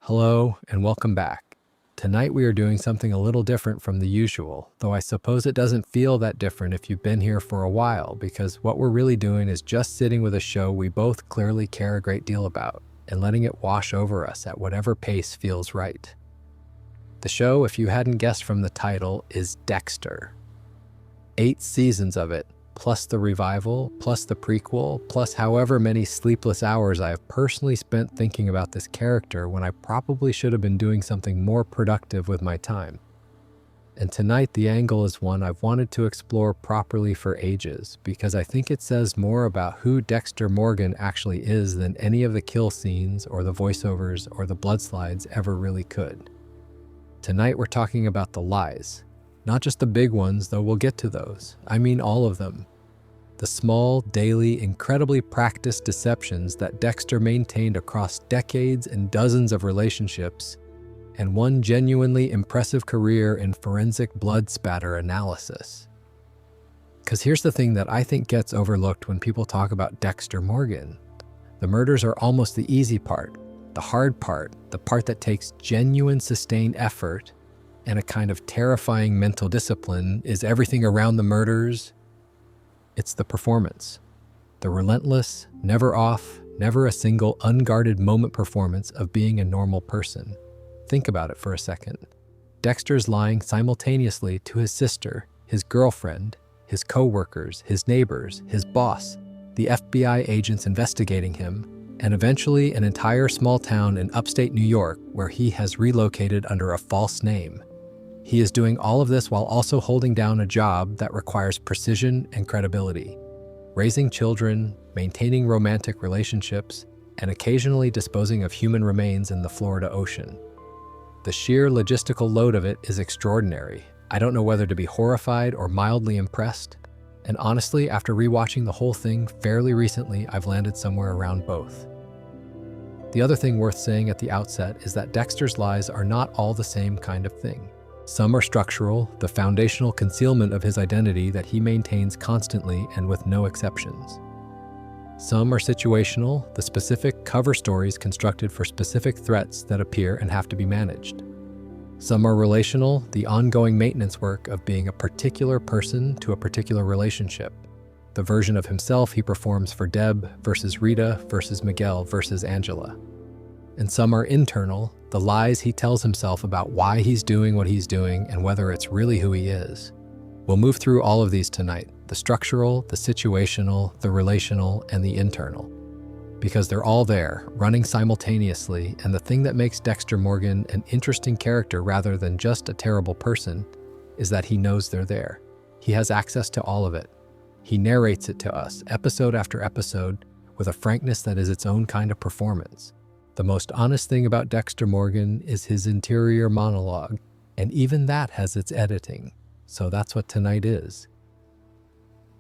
Hello and welcome back. Tonight we are doing something a little different from the usual, though I suppose it doesn't feel that different if you've been here for a while, because what we're really doing is just sitting with a show we both clearly care a great deal about and letting it wash over us at whatever pace feels right. The show, if you hadn't guessed from the title, is Dexter. 8 seasons of it, plus the revival, plus the prequel, plus however many sleepless hours I have personally spent thinking about this character when I probably should have been doing something more productive with my time. And tonight the angle is one I've wanted to explore properly for ages, because I think it says more about who Dexter Morgan actually is than any of the kill scenes or the voiceovers or the blood slides ever really could. Tonight we're talking about the lies. Not just the big ones, though we'll get to those. I mean all of them. The small, daily, incredibly practiced deceptions that Dexter maintained across decades and dozens of relationships, and one genuinely impressive career in forensic blood spatter analysis. Because here's the thing that I think gets overlooked when people talk about Dexter Morgan. The murders are almost the easy part, the hard part, the part that takes genuine sustained effort and a kind of terrifying mental discipline. Is everything around the murders. It's the performance. The relentless, never off, never a single unguarded moment performance of being a normal person. Think about it for a second. Dexter's lying simultaneously to his sister, his girlfriend, his co-workers, his neighbors, his boss, the FBI agents investigating him, and eventually an entire small town in upstate New York where he has relocated under a false name. He is doing all of this while also holding down a job that requires precision and credibility, raising children, maintaining romantic relationships, and occasionally disposing of human remains in the Florida Ocean. The sheer logistical load of it is extraordinary. I don't know whether to be horrified or mildly impressed, and honestly, after rewatching the whole thing fairly recently, I've landed somewhere around both. The other thing worth saying at the outset is that Dexter's lies are not all the same kind of thing. Some are structural, the foundational concealment of his identity that he maintains constantly and with no exceptions. Some are situational, the specific cover stories constructed for specific threats that appear and have to be managed. Some are relational, the ongoing maintenance work of being a particular person to a particular relationship, the version of himself he performs for Deb versus Rita versus Miguel versus Angela. And some are internal, the lies he tells himself about why he's doing what he's doing and whether it's really who he is. We'll move through all of these tonight, the structural, the situational, the relational, and the internal. Because they're all there, running simultaneously, and the thing that makes Dexter Morgan an interesting character rather than just a terrible person is that he knows they're there. He has access to all of it. He narrates it to us, episode after episode, with a frankness that is its own kind of performance. The most honest thing about Dexter Morgan is his interior monologue, and even that has its editing, so that's what tonight is.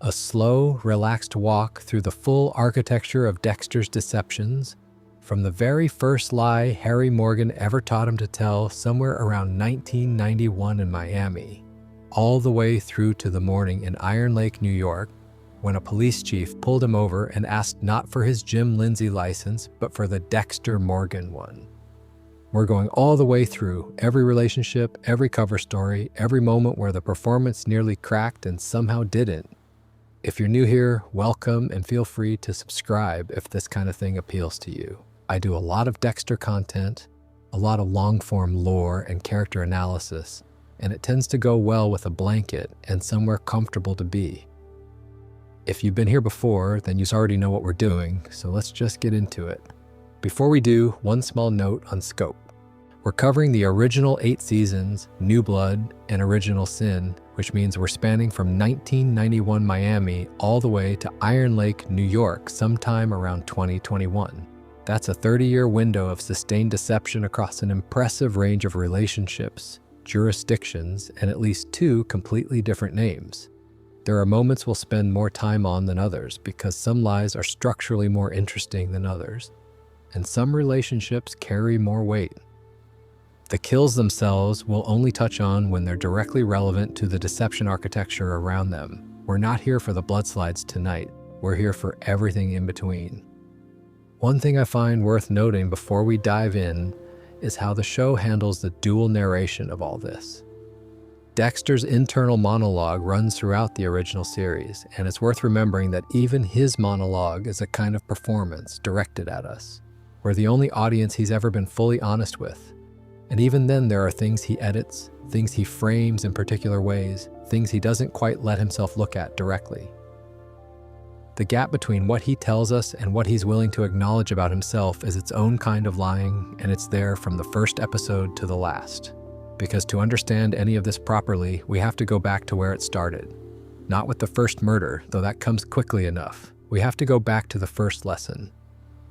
A slow, relaxed walk through the full architecture of Dexter's deceptions, from the very first lie Harry Morgan ever taught him to tell somewhere around 1991 in Miami, all the way through to the morning in Iron Lake, New York, when a police chief pulled him over and asked not for his Jim Lindsay license, but for the Dexter Morgan one. We're going all the way through every relationship, every cover story, every moment where the performance nearly cracked and somehow didn't. If you're new here, welcome and feel free to subscribe if this kind of thing appeals to you. I do a lot of Dexter content, a lot of long-form lore and character analysis, and it tends to go well with a blanket and somewhere comfortable to be. If you've been here before, then you already know what we're doing, so let's just get into it. Before we do, one small note on scope. We're covering the original 8 seasons, New Blood, and Original Sin, which means we're spanning from 1991 Miami all the way to Iron Lake, New York, sometime around 2021. That's a 30-year window of sustained deception across an impressive range of relationships, jurisdictions, and at least 2 completely different names. There are moments we'll spend more time on than others because some lies are structurally more interesting than others, and some relationships carry more weight. The kills themselves we'll only touch on when they're directly relevant to the deception architecture around them. We're not here for the blood slides tonight. We're here for everything in between. One thing I find worth noting before we dive in is how the show handles the dual narration of all this. Dexter's internal monologue runs throughout the original series, and it's worth remembering that even his monologue is a kind of performance directed at us. We're the only audience he's ever been fully honest with. And even then, there are things he edits, things he frames in particular ways, things he doesn't quite let himself look at directly. The gap between what he tells us and what he's willing to acknowledge about himself is its own kind of lying, and it's there from the first episode to the last. Because to understand any of this properly, we have to go back to where it started. Not with the first murder, though that comes quickly enough. We have to go back to the first lesson.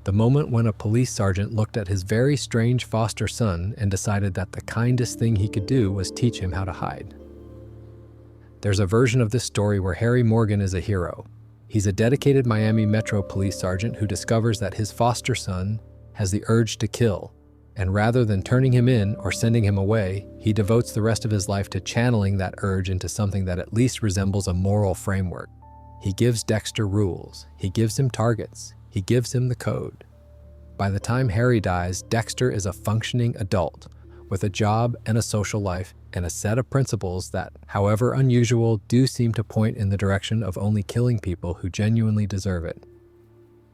The moment when a police sergeant looked at his very strange foster son and decided that the kindest thing he could do was teach him how to hide. There's a version of this story where Harry Morgan is a hero. He's a dedicated Miami Metro police sergeant who discovers that his foster son has the urge to kill, and rather than turning him in or sending him away, he devotes the rest of his life to channeling that urge into something that at least resembles a moral framework. He gives Dexter rules, he gives him targets, he gives him the code. By the time Harry dies, Dexter is a functioning adult with a job and a social life and a set of principles that, however unusual, do seem to point in the direction of only killing people who genuinely deserve it.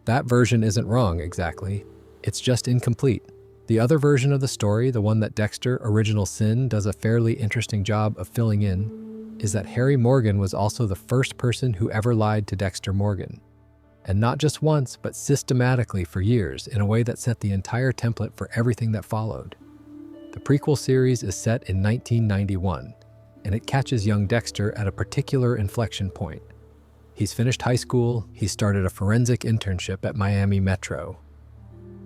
That version isn't wrong exactly, it's just incomplete. The other version of the story, the one that Dexter, Original Sin, does a fairly interesting job of filling in, is that Harry Morgan was also the first person who ever lied to Dexter Morgan. And not just once, but systematically for years, in a way that set the entire template for everything that followed. The prequel series is set in 1991, and it catches young Dexter at a particular inflection point. He's finished high school, he started a forensic internship at Miami Metro,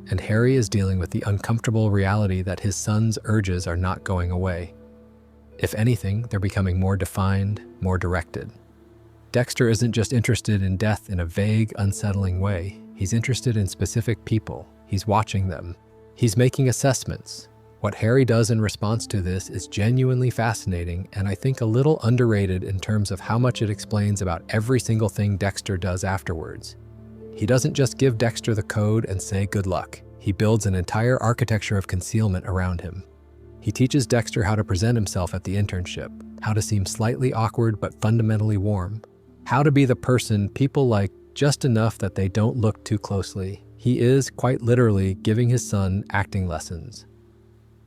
and Harry is dealing with the uncomfortable reality that his son's urges are not going away. If anything, they're becoming more defined, more directed. Dexter isn't just interested in death in a vague, unsettling way. He's interested in specific people. He's watching them. He's making assessments. What Harry does in response to this is genuinely fascinating, and I think a little underrated in terms of how much it explains about every single thing Dexter does afterwards. He doesn't just give Dexter the code and say good luck. He builds an entire architecture of concealment around him. He teaches Dexter how to present himself at the internship, how to seem slightly awkward but fundamentally warm, how to be the person people like just enough that they don't look too closely. He is, quite literally, giving his son acting lessons.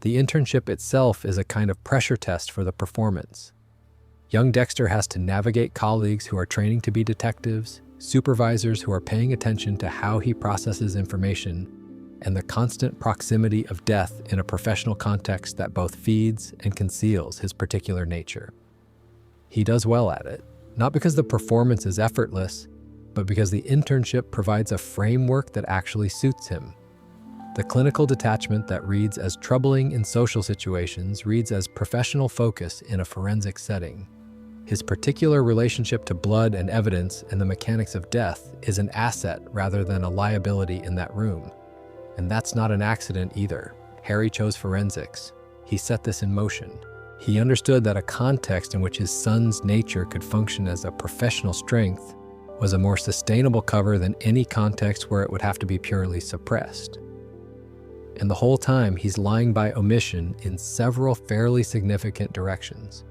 The internship itself is a kind of pressure test for the performance. Young Dexter has to navigate colleagues who are training to be detectives, supervisors who are paying attention to how he processes information, and the constant proximity of death in a professional context that both feeds and conceals his particular nature. He does well at it, not because the performance is effortless, but because the internship provides a framework that actually suits him. The clinical detachment that reads as troubling in social situations reads as professional focus in a forensic setting. His particular relationship to blood and evidence and the mechanics of death is an asset rather than a liability in that room. And that's not an accident either. Harry chose forensics. He set this in motion. He understood that a context in which his son's nature could function as a professional strength was a more sustainable cover than any context where it would have to be purely suppressed. And the whole time, he's lying by omission in several fairly significant directions.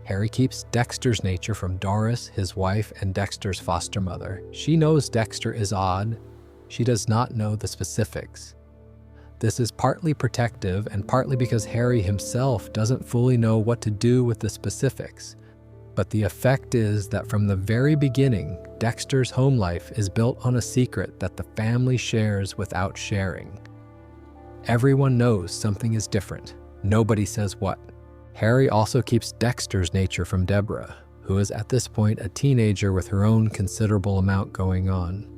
Harry keeps Dexter's nature from Doris, his wife, and Dexter's foster mother. She knows Dexter is odd. She does not know the specifics. This is partly protective and partly because Harry himself doesn't fully know what to do with the specifics. But the effect is that from the very beginning, Dexter's home life is built on a secret that the family shares without sharing. Everyone knows something is different. Nobody says what. Harry also keeps Dexter's nature from Deborah, who is at this point a teenager with her own considerable amount going on.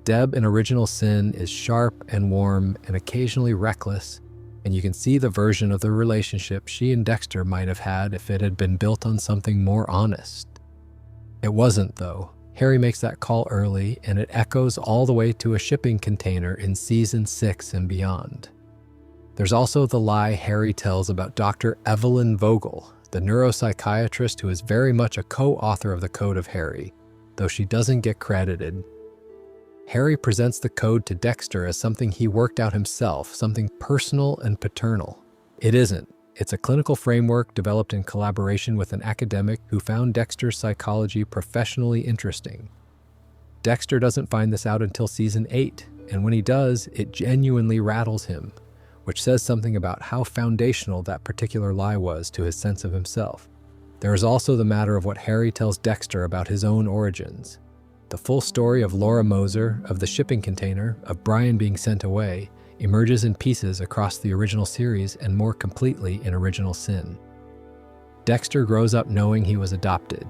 Deb in Original Sin is sharp and warm and occasionally reckless, and you can see the version of the relationship she and Dexter might have had if it had been built on something more honest. It wasn't, though. Harry makes that call early, and it echoes all the way to a shipping container in Season 6 and beyond. There's also the lie Harry tells about Dr. Evelyn Vogle, the neuropsychiatrist who is very much a co-author of the Code of Harry, though she doesn't get credited. Harry presents the code to Dexter as something he worked out himself, something personal and paternal. It isn't. It's a clinical framework developed in collaboration with an academic who found Dexter's psychology professionally interesting. Dexter doesn't find this out until season 8, and when he does, it genuinely rattles him, which says something about how foundational that particular lie was to his sense of himself. There is also the matter of what Harry tells Dexter about his own origins. The full story of Laura Moser, of the shipping container, of Brian being sent away, emerges in pieces across the original series and more completely in Original Sin. Dexter grows up knowing he was adopted.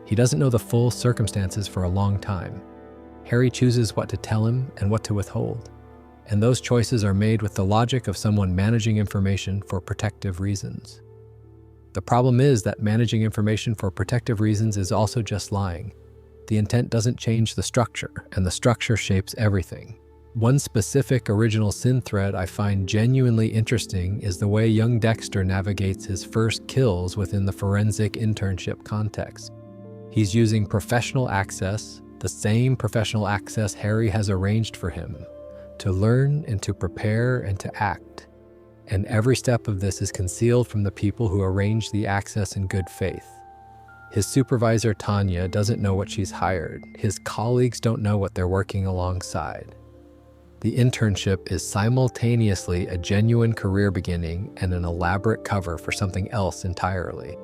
He doesn't know the full circumstances for a long time. Harry chooses what to tell him and what to withhold, and those choices are made with the logic of someone managing information for protective reasons. The problem is that managing information for protective reasons is also just lying. The intent doesn't change the structure, and the structure shapes everything. One specific Original Sin thread I find genuinely interesting is the way young Dexter navigates his first kills within the forensic internship context. He's using professional access, the same professional access Harry has arranged for him, to learn and to prepare and to act. And every step of this is concealed from the people who arrange the access in good faith. His supervisor, Tanya, doesn't know what she's hired. His colleagues don't know what they're working alongside. The internship is simultaneously a genuine career beginning and an elaborate cover for something else entirely.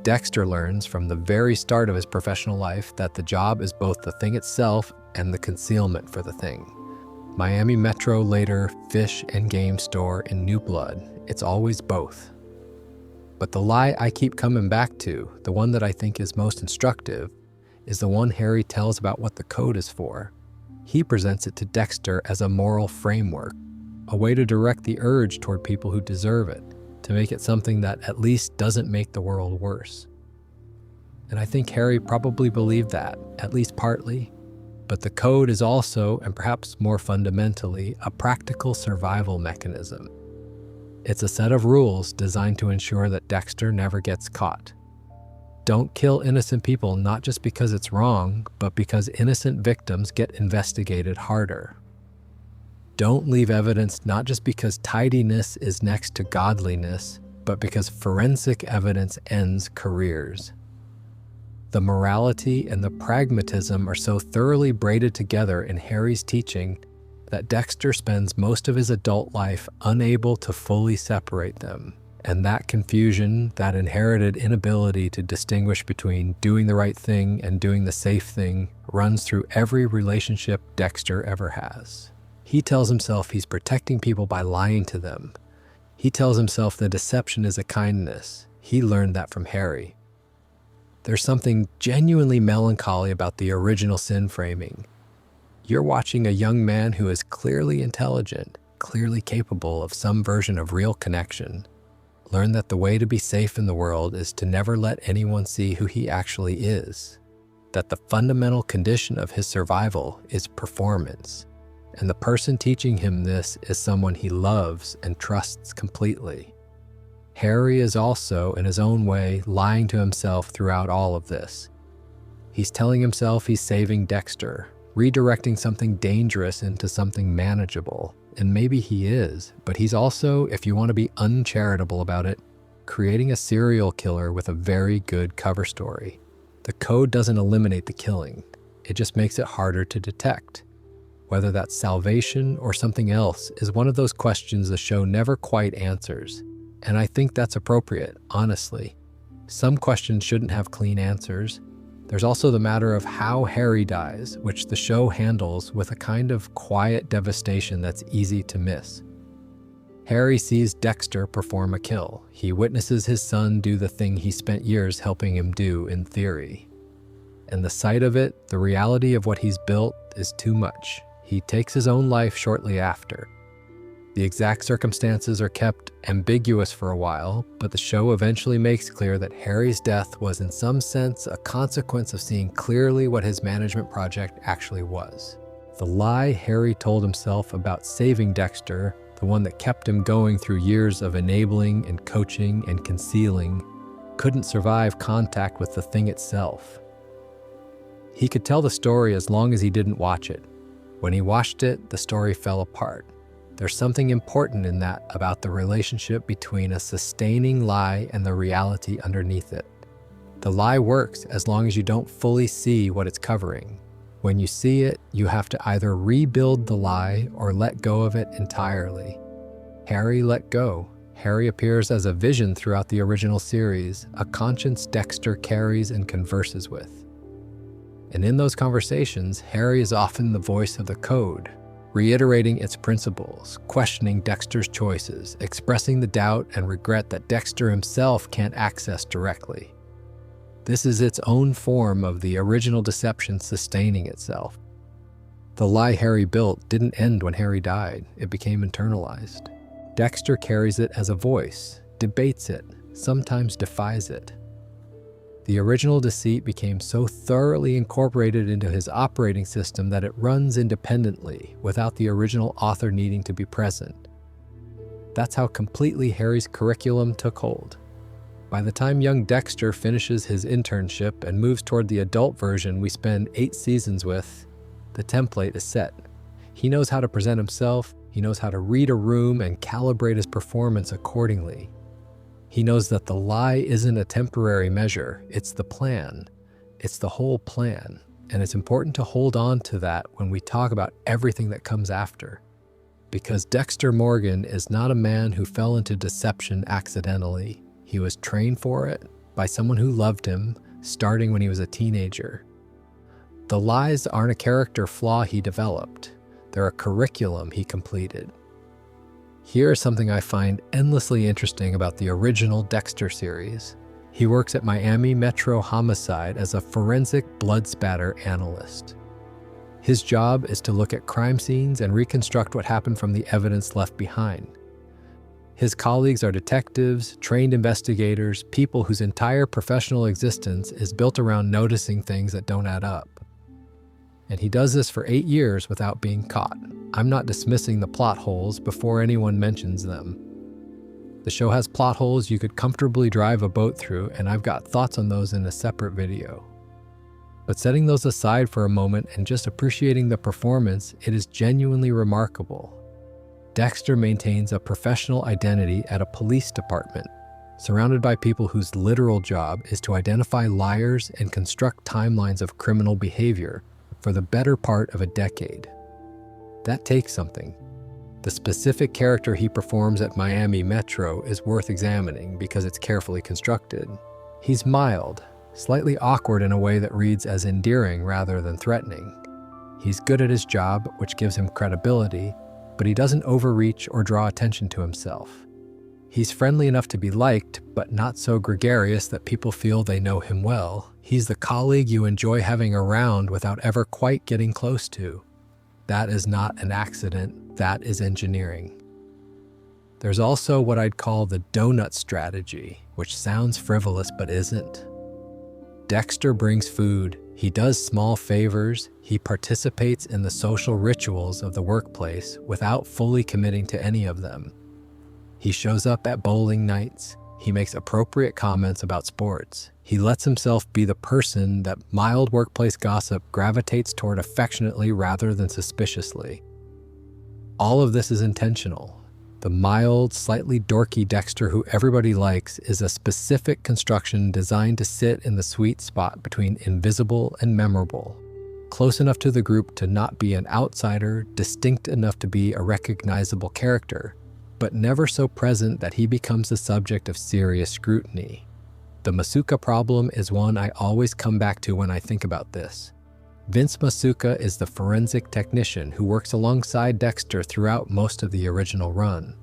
Dexter learns from the very start of his professional life that the job is both the thing itself and the concealment for the thing. Miami Metro, later Fish and Game Store in New Blood, it's always both. But the lie I keep coming back to, the one that I think is most instructive, is the one Harry tells about what the code is for. He presents it to Dexter as a moral framework, a way to direct the urge toward people who deserve it, to make it something that at least doesn't make the world worse. And I think Harry probably believed that, at least partly. But the code is also, and perhaps more fundamentally, a practical survival mechanism. It's a set of rules designed to ensure that Dexter never gets caught. Don't kill innocent people not just because it's wrong, but because innocent victims get investigated harder. Don't leave evidence not just because tidiness is next to godliness, but because forensic evidence ends careers. The morality and the pragmatism are so thoroughly braided together in Harry's teaching that Dexter spends most of his adult life unable to fully separate them. And that confusion, that inherited inability to distinguish between doing the right thing and doing the safe thing, runs through every relationship Dexter ever has. He tells himself he's protecting people by lying to them. He tells himself that deception is a kindness. He learned that from Harry. There's something genuinely melancholy about the Original Sin framing. You're watching a young man who is clearly intelligent, clearly capable of some version of real connection, learn that the way to be safe in the world is to never let anyone see who he actually is, that the fundamental condition of his survival is performance, and the person teaching him this is someone he loves and trusts completely. Harry is also, in his own way, lying to himself throughout all of this. He's telling himself he's saving Dexter, redirecting something dangerous into something manageable. And maybe he is, but he's also, if you want to be uncharitable about it, creating a serial killer with a very good cover story. The code doesn't eliminate the killing. It just makes it harder to detect. Whether that's salvation or something else is one of those questions the show never quite answers. And I think that's appropriate, honestly. Some questions shouldn't have clean answers. There's also the matter of how Harry dies, which the show handles with a kind of quiet devastation that's easy to miss. Harry sees Dexter perform a kill. He witnesses his son do the thing he spent years helping him do in theory. And the sight of it, the reality of what he's built, is too much. He takes his own life shortly after. The exact circumstances are kept ambiguous for a while, but the show eventually makes clear that Harry's death was in some sense a consequence of seeing clearly what his management project actually was. The lie Harry told himself about saving Dexter, the one that kept him going through years of enabling and coaching and concealing, couldn't survive contact with the thing itself. He could tell the story as long as he didn't watch it. When he watched it, the story fell apart. There's something important in that about the relationship between a sustaining lie and the reality underneath it. The lie works as long as you don't fully see what it's covering. When you see it, you have to either rebuild the lie or let go of it entirely. Harry let go. Harry appears as a vision throughout the original series, a conscience Dexter carries and converses with. And in those conversations, Harry is often the voice of the code, reiterating its principles, questioning Dexter's choices, expressing the doubt and regret that Dexter himself can't access directly. This is its own form of the original deception sustaining itself. The lie Harry built didn't end when Harry died. It became internalized. Dexter carries it as a voice, debates it, sometimes defies it. The original deceit became so thoroughly incorporated into his operating system that it runs independently without the original author needing to be present. That's how completely Harry's curriculum took hold. By the time young Dexter finishes his internship and moves toward the adult version we spend 8 seasons with, the template is set. He knows how to present himself, he knows how to read a room and calibrate his performance accordingly. He knows that the lie isn't a temporary measure, it's the plan. It's the whole plan, and it's important to hold on to that when we talk about everything that comes after. Because Dexter Morgan is not a man who fell into deception accidentally. He was trained for it by someone who loved him, starting when he was a teenager. The lies aren't a character flaw he developed. They're a curriculum he completed. Here is something I find endlessly interesting about the original Dexter series. He works at Miami Metro Homicide as a forensic blood spatter analyst. His job is to look at crime scenes and reconstruct what happened from the evidence left behind. His colleagues are detectives, trained investigators, people whose entire professional existence is built around noticing things that don't add up. And he does this for 8 years without being caught. I'm not dismissing the plot holes before anyone mentions them. The show has plot holes you could comfortably drive a boat through, and I've got thoughts on those in a separate video. But setting those aside for a moment and just appreciating the performance, it is genuinely remarkable. Dexter maintains a professional identity at a police department, surrounded by people whose literal job is to identify liars and construct timelines of criminal behavior for the better part of a decade. That takes something. The specific character he performs at Miami Metro is worth examining because it's carefully constructed. He's mild, slightly awkward in a way that reads as endearing rather than threatening. He's good at his job, which gives him credibility, but he doesn't overreach or draw attention to himself. He's friendly enough to be liked, but not so gregarious that people feel they know him well. He's the colleague you enjoy having around without ever quite getting close to. That is not an accident, that is engineering. There's also what I'd call the donut strategy, which sounds frivolous but isn't. Dexter brings food, he does small favors, he participates in the social rituals of the workplace without fully committing to any of them. He shows up at bowling nights, he makes appropriate comments about sports. He lets himself be the person that mild workplace gossip gravitates toward affectionately rather than suspiciously. All of this is intentional. The mild, slightly dorky Dexter who everybody likes is a specific construction designed to sit in the sweet spot between invisible and memorable, close enough to the group to not be an outsider, distinct enough to be a recognizable character, but never so present that he becomes the subject of serious scrutiny. The Masuka problem is one I always come back to when I think about this. Vince Masuka is the forensic technician who works alongside Dexter throughout most of the original run,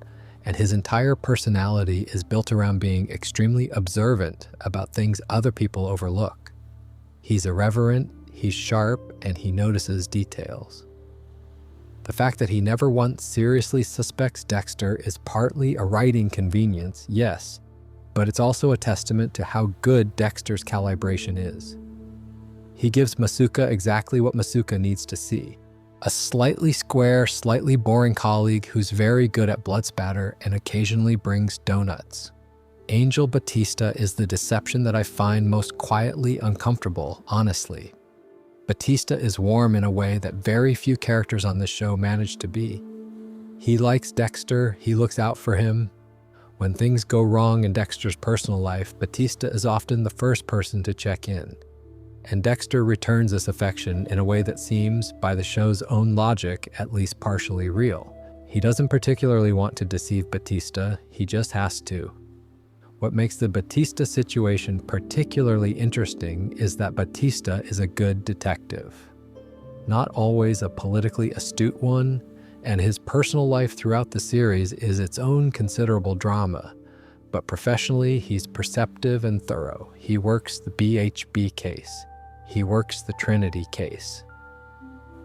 and his entire personality is built around being extremely observant about things other people overlook. He's irreverent, he's sharp, and he notices details. The fact that he never once seriously suspects Dexter is partly a writing convenience, yes, but it's also a testament to how good Dexter's calibration is. He gives Masuka exactly what Masuka needs to see. A slightly square, slightly boring colleague who's very good at blood spatter and occasionally brings donuts. Angel Batista is the deception that I find most quietly uncomfortable, honestly. Batista is warm in a way that very few characters on this show manage to be. He likes Dexter, he looks out for him. When things go wrong in Dexter's personal life, Batista is often the first person to check in. And Dexter returns this affection in a way that seems, by the show's own logic, at least partially real. He doesn't particularly want to deceive Batista, he just has to. What makes the Batista situation particularly interesting is that Batista is a good detective. Not always a politically astute one, and his personal life throughout the series is its own considerable drama. But professionally, he's perceptive and thorough. He works the BHB case. He works the Trinity case.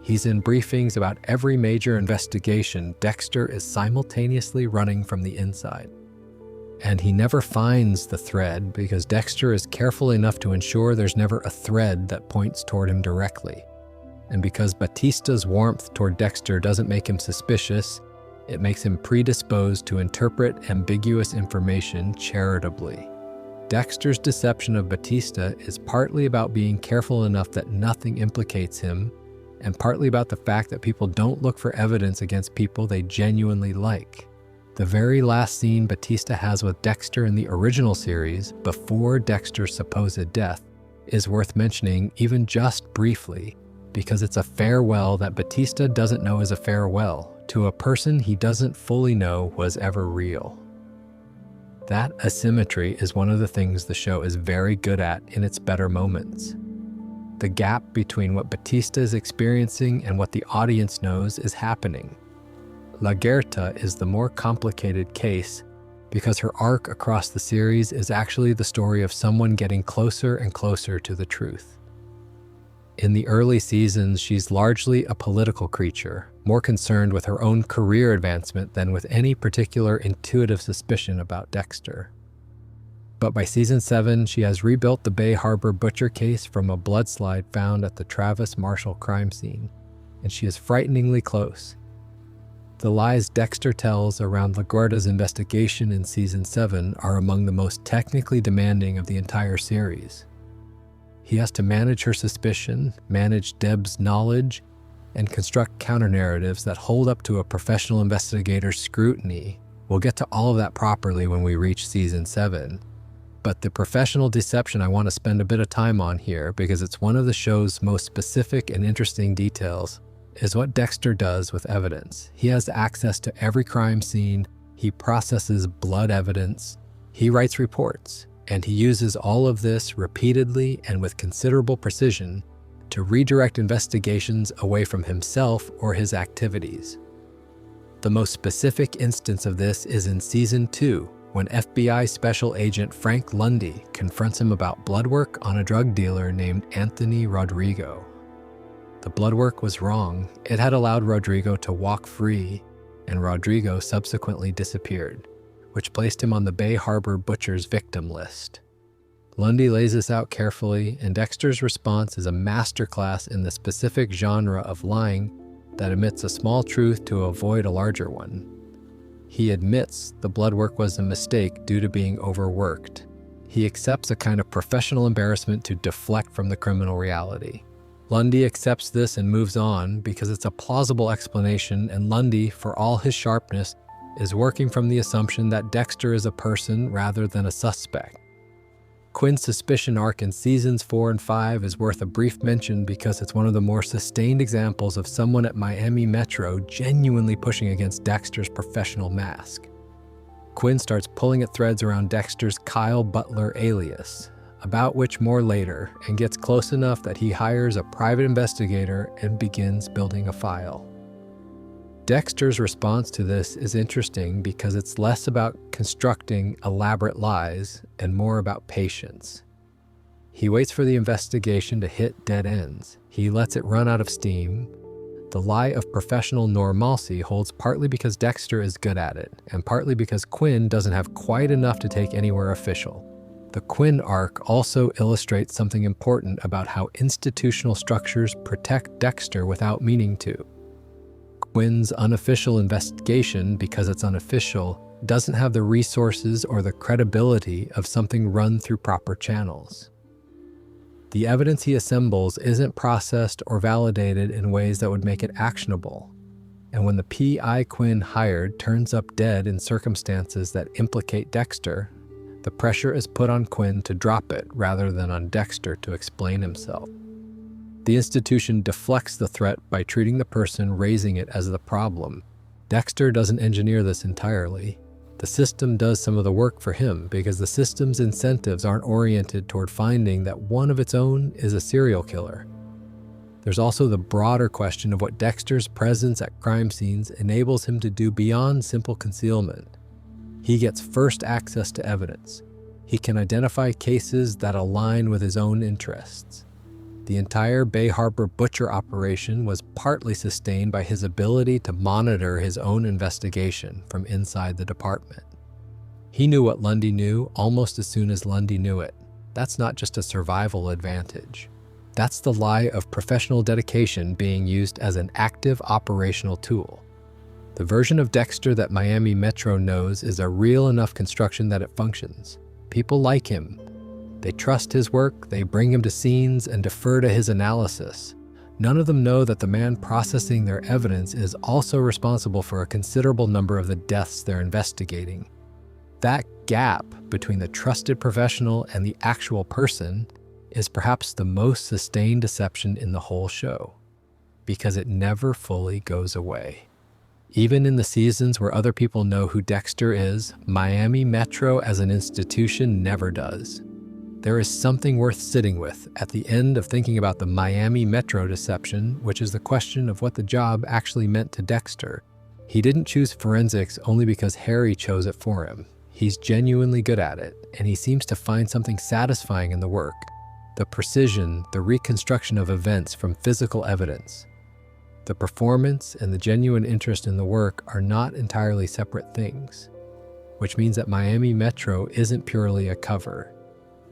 He's in briefings about every major investigation Dexter is simultaneously running from the inside. And he never finds the thread because Dexter is careful enough to ensure there's never a thread that points toward him directly. And because Batista's warmth toward Dexter doesn't make him suspicious, it makes him predisposed to interpret ambiguous information charitably. Dexter's deception of Batista is partly about being careful enough that nothing implicates him, and partly about the fact that people don't look for evidence against people they genuinely like. The very last scene Batista has with Dexter in the original series, before Dexter's supposed death, is worth mentioning even just briefly, because it's a farewell that Batista doesn't know is a farewell to a person he doesn't fully know was ever real. That asymmetry is one of the things the show is very good at in its better moments. The gap between what Batista is experiencing and what the audience knows is happening. La Guerta is the more complicated case because her arc across the series is actually the story of someone getting closer and closer to the truth. In the early seasons, she's largely a political creature, more concerned with her own career advancement than with any particular intuitive suspicion about Dexter. But by season 7, she has rebuilt the Bay Harbor butcher case from a bloodslide found at the Travis Marshall crime scene, and she is frighteningly close. The lies Dexter tells around LaGuardia's investigation in season 7 are among the most technically demanding of the entire series. He has to manage her suspicion, manage Deb's knowledge, and construct counter-narratives that hold up to a professional investigator's scrutiny. We'll get to all of that properly when we reach season 7. But the professional deception I want to spend a bit of time on here, because it's one of the show's most specific and interesting details, is what Dexter does with evidence. He has access to every crime scene, he processes blood evidence, he writes reports, and he uses all of this repeatedly and with considerable precision to redirect investigations away from himself or his activities. The most specific instance of this is in season 2, when FBI Special Agent Frank Lundy confronts him about blood work on a drug dealer named Anthony Rodrigo. The blood work was wrong. It had allowed Rodrigo to walk free, and Rodrigo subsequently disappeared, which placed him on the Bay Harbor Butcher's victim list. Lundy lays this out carefully, and Dexter's response is a masterclass in the specific genre of lying that omits a small truth to avoid a larger one. He admits the blood work was a mistake due to being overworked. He accepts a kind of professional embarrassment to deflect from the criminal reality. Lundy accepts this and moves on because it's a plausible explanation, and Lundy, for all his sharpness, is working from the assumption that Dexter is a person rather than a suspect. Quinn's suspicion arc in seasons 4 and 5 is worth a brief mention because it's one of the more sustained examples of someone at Miami Metro genuinely pushing against Dexter's professional mask. Quinn starts pulling at threads around Dexter's Kyle Butler alias, about which more later, and gets close enough that he hires a private investigator and begins building a file. Dexter's response to this is interesting because it's less about constructing elaborate lies and more about patience. He waits for the investigation to hit dead ends. He lets it run out of steam. The lie of professional normalcy holds partly because Dexter is good at it, and partly because Quinn doesn't have quite enough to take anywhere official. The Quinn arc also illustrates something important about how institutional structures protect Dexter without meaning to. Quinn's unofficial investigation, because it's unofficial, doesn't have the resources or the credibility of something run through proper channels. The evidence he assembles isn't processed or validated in ways that would make it actionable. And when the PI Quinn hired turns up dead in circumstances that implicate Dexter, the pressure is put on Quinn to drop it rather than on Dexter to explain himself. The institution deflects the threat by treating the person raising it as the problem. Dexter doesn't engineer this entirely. The system does some of the work for him because the system's incentives aren't oriented toward finding that one of its own is a serial killer. There's also the broader question of what Dexter's presence at crime scenes enables him to do beyond simple concealment. He gets first access to evidence. He can identify cases that align with his own interests. The entire Bay Harbor butcher operation was partly sustained by his ability to monitor his own investigation from inside the department. He knew what Lundy knew almost as soon as Lundy knew it. That's not just a survival advantage. That's the lie of professional dedication being used as an active operational tool. The version of Dexter that Miami Metro knows is a real enough construction that it functions. People like him. They trust his work, they bring him to scenes and defer to his analysis. None of them know that the man processing their evidence is also responsible for a considerable number of the deaths they're investigating. That gap between the trusted professional and the actual person is perhaps the most sustained deception in the whole show, because it never fully goes away. Even in the seasons where other people know who Dexter is, Miami Metro as an institution never does. There is something worth sitting with at the end of thinking about the Miami Metro deception, which is the question of what the job actually meant to Dexter. He didn't choose forensics only because Harry chose it for him. He's genuinely good at it, and he seems to find something satisfying in the work. The precision, the reconstruction of events from physical evidence. The performance and the genuine interest in the work are not entirely separate things, which means that Miami Metro isn't purely a cover.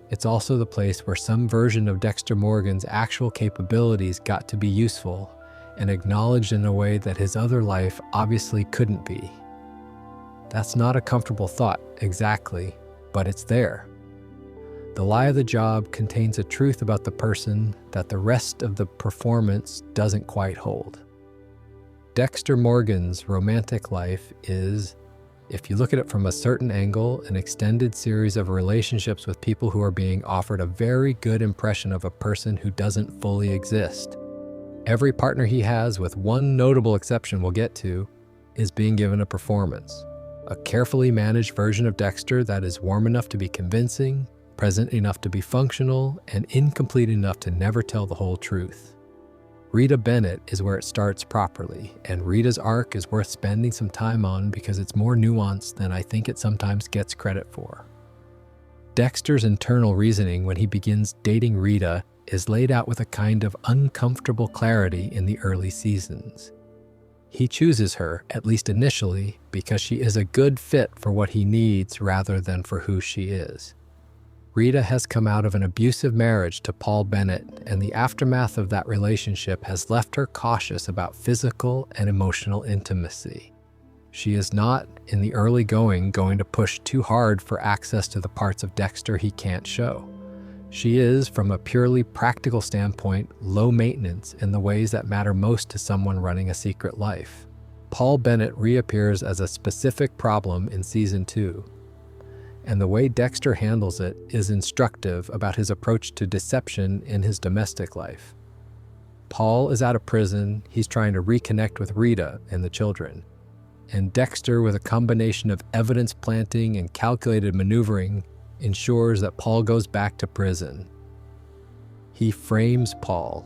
It's also the place where some version of Dexter Morgan's actual capabilities got to be useful and acknowledged in a way that his other life obviously couldn't be. That's not a comfortable thought, exactly, but it's there. The lie of the job contains a truth about the person that the rest of the performance doesn't quite hold. Dexter Morgan's romantic life is, if you look at it from a certain angle, an extended series of relationships with people who are being offered a very good impression of a person who doesn't fully exist. Every partner he has, with one notable exception we'll get to, is being given a performance. A carefully managed version of Dexter that is warm enough to be convincing, present enough to be functional, and incomplete enough to never tell the whole truth. Rita Bennett is where it starts properly, and Rita's arc is worth spending some time on because it's more nuanced than I think it sometimes gets credit for. Dexter's internal reasoning when he begins dating Rita is laid out with a kind of uncomfortable clarity in the early seasons. He chooses her, at least initially, because she is a good fit for what he needs rather than for who she is. Rita has come out of an abusive marriage to Paul Bennett, and the aftermath of that relationship has left her cautious about physical and emotional intimacy. She is not, in the early going to push too hard for access to the parts of Dexter he can't show. She is, from a purely practical standpoint, low maintenance in the ways that matter most to someone running a secret life. Paul Bennett reappears as a specific problem in season 2. And the way Dexter handles it is instructive about his approach to deception in his domestic life. Paul is out of prison, he's trying to reconnect with Rita and the children. And Dexter, with a combination of evidence planting and calculated maneuvering, ensures that Paul goes back to prison. He frames Paul,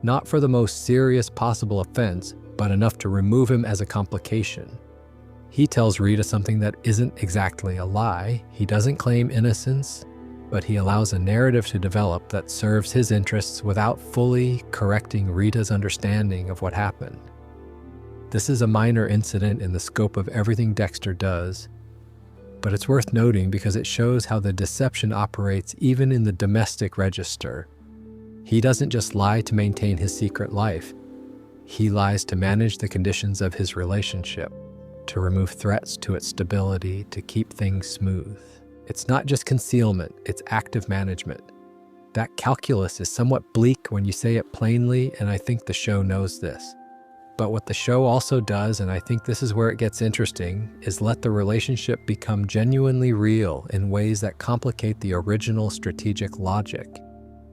not for the most serious possible offense, but enough to remove him as a complication. He tells Rita something that isn't exactly a lie. He doesn't claim innocence, but he allows a narrative to develop that serves his interests without fully correcting Rita's understanding of what happened. This is a minor incident in the scope of everything Dexter does, but it's worth noting because it shows how the deception operates even in the domestic register. He doesn't just lie to maintain his secret life. He lies to manage the conditions of his relationship, to remove threats to its stability, to keep things smooth. It's not just concealment, it's active management. That calculus is somewhat bleak when you say it plainly, and I think the show knows this. But what the show also does, and I think this is where it gets interesting, is let the relationship become genuinely real in ways that complicate the original strategic logic.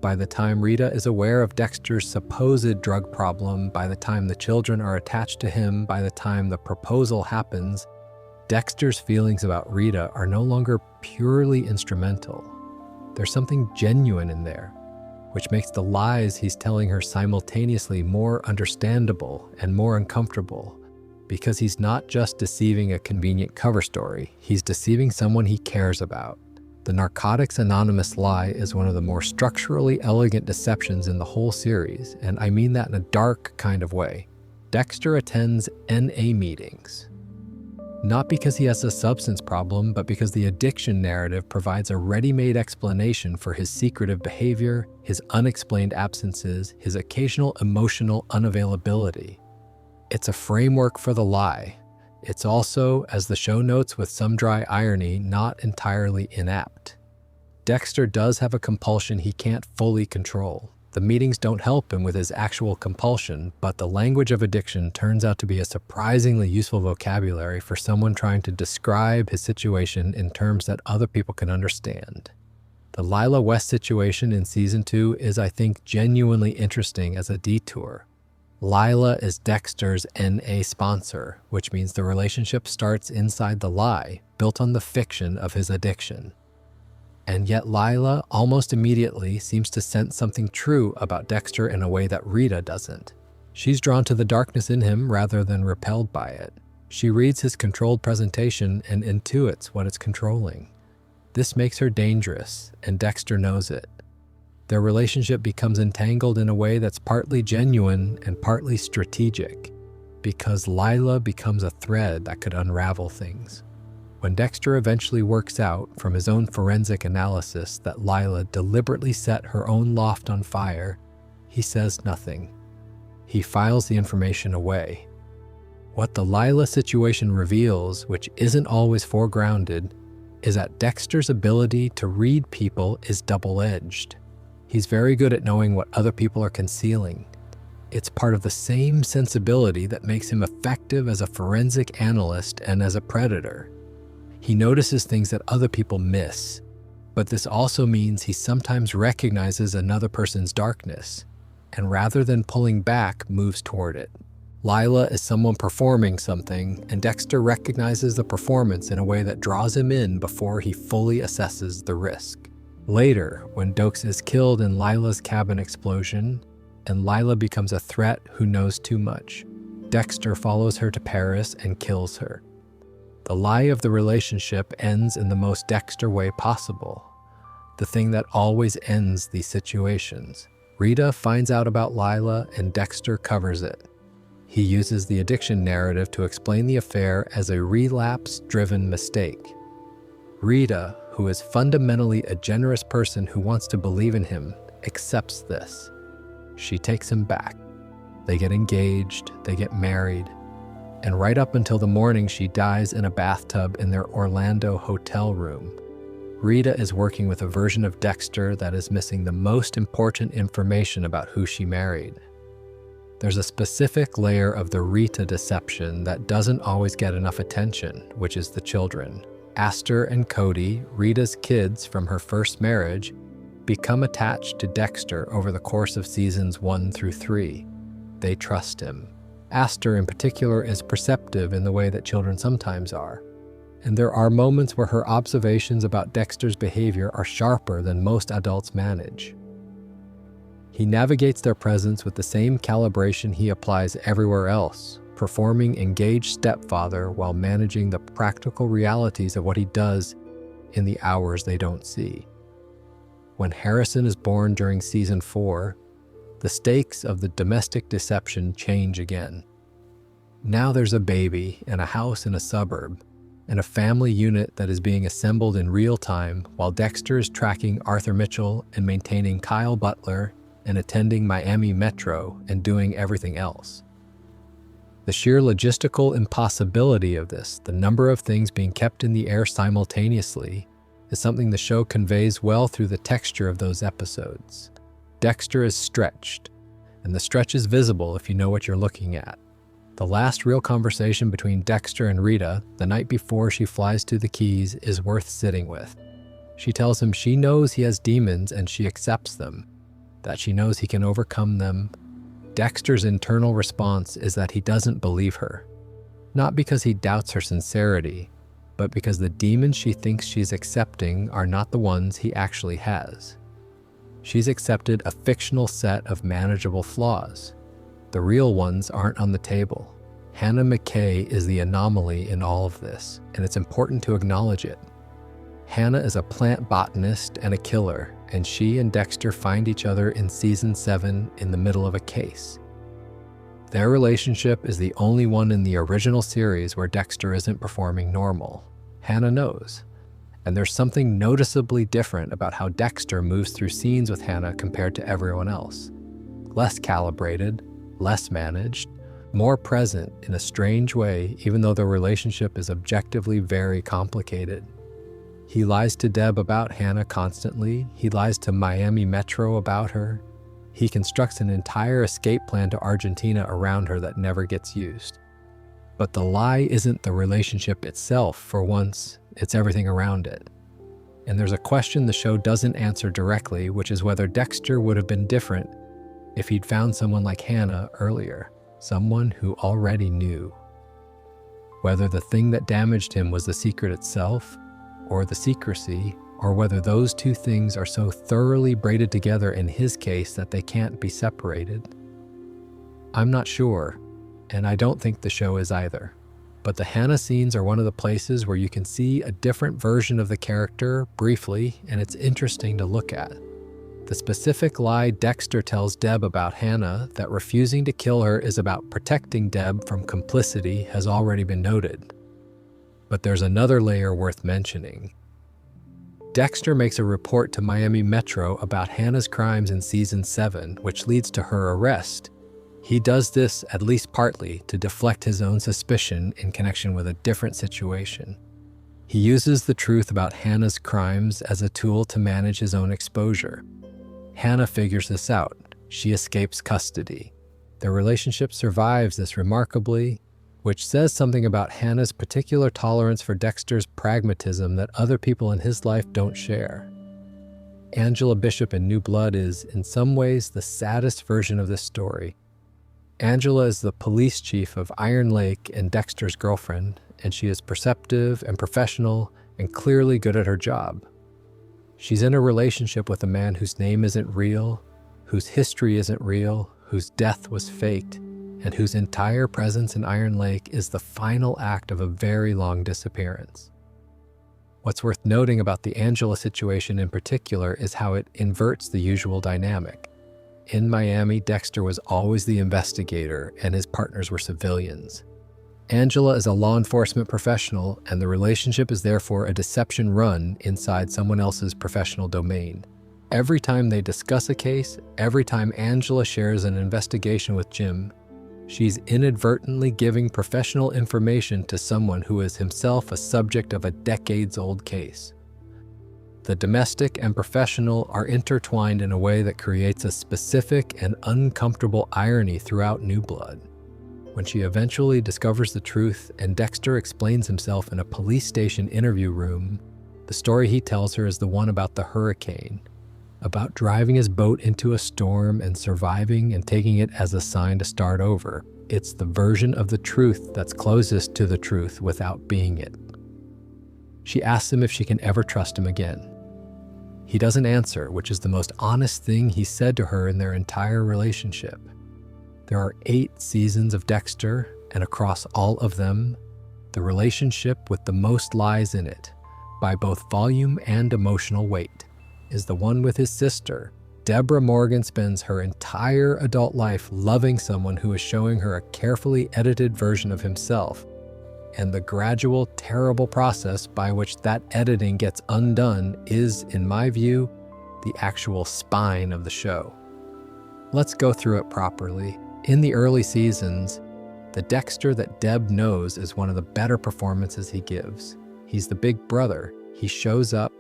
By the time Rita is aware of Dexter's supposed drug problem, by the time the children are attached to him, by the time the proposal happens, Dexter's feelings about Rita are no longer purely instrumental. There's something genuine in there, which makes the lies he's telling her simultaneously more understandable and more uncomfortable, because he's not just deceiving a convenient cover story, he's deceiving someone he cares about. The Narcotics Anonymous lie is one of the more structurally elegant deceptions in the whole series, and I mean that in a dark kind of way. Dexter attends NA meetings. Not because he has a substance problem, but because the addiction narrative provides a ready-made explanation for his secretive behavior, his unexplained absences, his occasional emotional unavailability. It's a framework for the lie. It's also, as the show notes with some dry irony, not entirely inapt. Dexter does have a compulsion he can't fully control. The meetings don't help him with his actual compulsion, but the language of addiction turns out to be a surprisingly useful vocabulary for someone trying to describe his situation in terms that other people can understand. The Lila West situation in Season 2 is, I think, genuinely interesting as a detour. Lila is Dexter's NA sponsor, which means the relationship starts inside the lie, built on the fiction of his addiction. And yet Lila almost immediately seems to sense something true about Dexter in a way that Rita doesn't. She's drawn to the darkness in him rather than repelled by it. She reads his controlled presentation and intuits what it's controlling. This makes her dangerous, and Dexter knows it. Their relationship becomes entangled in a way that's partly genuine and partly strategic, because Lila becomes a thread that could unravel things. When Dexter eventually works out from his own forensic analysis that Lila deliberately set her own loft on fire, he says nothing. He files the information away. What the Lila situation reveals, which isn't always foregrounded, is that Dexter's ability to read people is double-edged. He's very good at knowing what other people are concealing. It's part of the same sensibility that makes him effective as a forensic analyst and as a predator. He notices things that other people miss, but this also means he sometimes recognizes another person's darkness, and rather than pulling back, moves toward it. Lila is someone performing something, and Dexter recognizes the performance in a way that draws him in before he fully assesses the risk. Later, when Dokes is killed in Lila's cabin explosion, and Lila becomes a threat who knows too much, Dexter follows her to Paris and kills her. The lie of the relationship ends in the most Dexter way possible, the thing that always ends these situations. Rita finds out about Lila and Dexter covers it. He uses the addiction narrative to explain the affair as a relapse-driven mistake. Rita, who is fundamentally a generous person who wants to believe in him, accepts this. She takes him back. They get engaged, they get married, and right up until the morning she dies in a bathtub in their Orlando hotel room, Rita is working with a version of Dexter that is missing the most important information about who she married. There's a specific layer of the Rita deception that doesn't always get enough attention, which is the children. Aster and Cody, Rita's kids from her first marriage, become attached to Dexter over the course of seasons 1 through 3. They trust him. Aster in particular is perceptive in the way that children sometimes are, and there are moments where her observations about Dexter's behavior are sharper than most adults manage. He navigates their presence with the same calibration he applies everywhere else, performing engaged stepfather while managing the practical realities of what he does in the hours they don't see. When Harrison is born during season 4, the stakes of the domestic deception change again. Now there's a baby and a house in a suburb, and a family unit that is being assembled in real time while Dexter is tracking Arthur Mitchell and maintaining Kyle Butler and attending Miami Metro and doing everything else. The sheer logistical impossibility of this, the number of things being kept in the air simultaneously, is something the show conveys well through the texture of those episodes. Dexter is stretched, and the stretch is visible if you know what you're looking at. The last real conversation between Dexter and Rita, the night before she flies to the Keys, is worth sitting with. She tells him she knows he has demons and she accepts them, that she knows he can overcome them. Dexter's internal response is that he doesn't believe her. Not because he doubts her sincerity, but because the demons she thinks she's accepting are not the ones he actually has. She's accepted a fictional set of manageable flaws. The real ones aren't on the table. Hannah McKay is the anomaly in all of this, and it's important to acknowledge it. Hannah is a plant botanist and a killer, and she and Dexter find each other in season 7 in the middle of a case. Their relationship is the only one in the original series where Dexter isn't performing normal. Hannah knows. And there's something noticeably different about how Dexter moves through scenes with Hannah compared to everyone else. Less calibrated, less managed, more present in a strange way, even though their relationship is objectively very complicated. He lies to Deb about Hannah constantly. He lies to Miami Metro about her. He constructs an entire escape plan to Argentina around her that never gets used. But the lie isn't the relationship itself. For once, it's everything around it. And there's a question the show doesn't answer directly, which is whether Dexter would have been different if he'd found someone like Hannah earlier, someone who already knew. Whether the thing that damaged him was the secret itself, or the secrecy, or whether those two things are so thoroughly braided together in his case that they can't be separated. I'm not sure, and I don't think the show is either. But the Hannah scenes are one of the places where you can see a different version of the character briefly, and it's interesting to look at. The specific lie Dexter tells Deb about Hannah, that refusing to kill her is about protecting Deb from complicity, has already been noted. But there's another layer worth mentioning. Dexter makes a report to Miami Metro about Hannah's crimes in season 7, which leads to her arrest. He does this, at least partly, to deflect his own suspicion in connection with a different situation. He uses the truth about Hannah's crimes as a tool to manage his own exposure. Hannah figures this out. She escapes custody. Their relationship survives this remarkably, which says something about Hannah's particular tolerance for Dexter's pragmatism that other people in his life don't share. Angela Bishop in New Blood is, in some ways, the saddest version of this story. Angela is the police chief of Iron Lake and Dexter's girlfriend, and she is perceptive and professional and clearly good at her job. She's in a relationship with a man whose name isn't real, whose history isn't real, whose death was faked, and whose entire presence in Iron Lake is the final act of a very long disappearance. What's worth noting about the Angela situation in particular is how it inverts the usual dynamic. In Miami, Dexter was always the investigator, and his partners were civilians. Angela is a law enforcement professional, and the relationship is therefore a deception run inside someone else's professional domain. Every time they discuss a case, every time Angela shares an investigation with Jim, she's inadvertently giving professional information to someone who is himself a subject of a decades-old case. The domestic and professional are intertwined in a way that creates a specific and uncomfortable irony throughout New Blood. When she eventually discovers the truth and Dexter explains himself in a police station interview room, the story he tells her is the one about the hurricane, about driving his boat into a storm and surviving and taking it as a sign to start over. It's the version of the truth that's closest to the truth without being it. She asks him if she can ever trust him again. He doesn't answer, which is the most honest thing he said to her in their entire relationship. There are 8 seasons of Dexter, and across all of them, the relationship with the most lies in it, by both volume and emotional weight, is the one with his sister. Deborah Morgan spends her entire adult life loving someone who is showing her a carefully edited version of himself, and the gradual, terrible process by which that editing gets undone is, in my view, the actual spine of the show. Let's go through it properly. In the early seasons, the Dexter that Deb knows is one of the better performances he gives. He's the big brother. He shows up,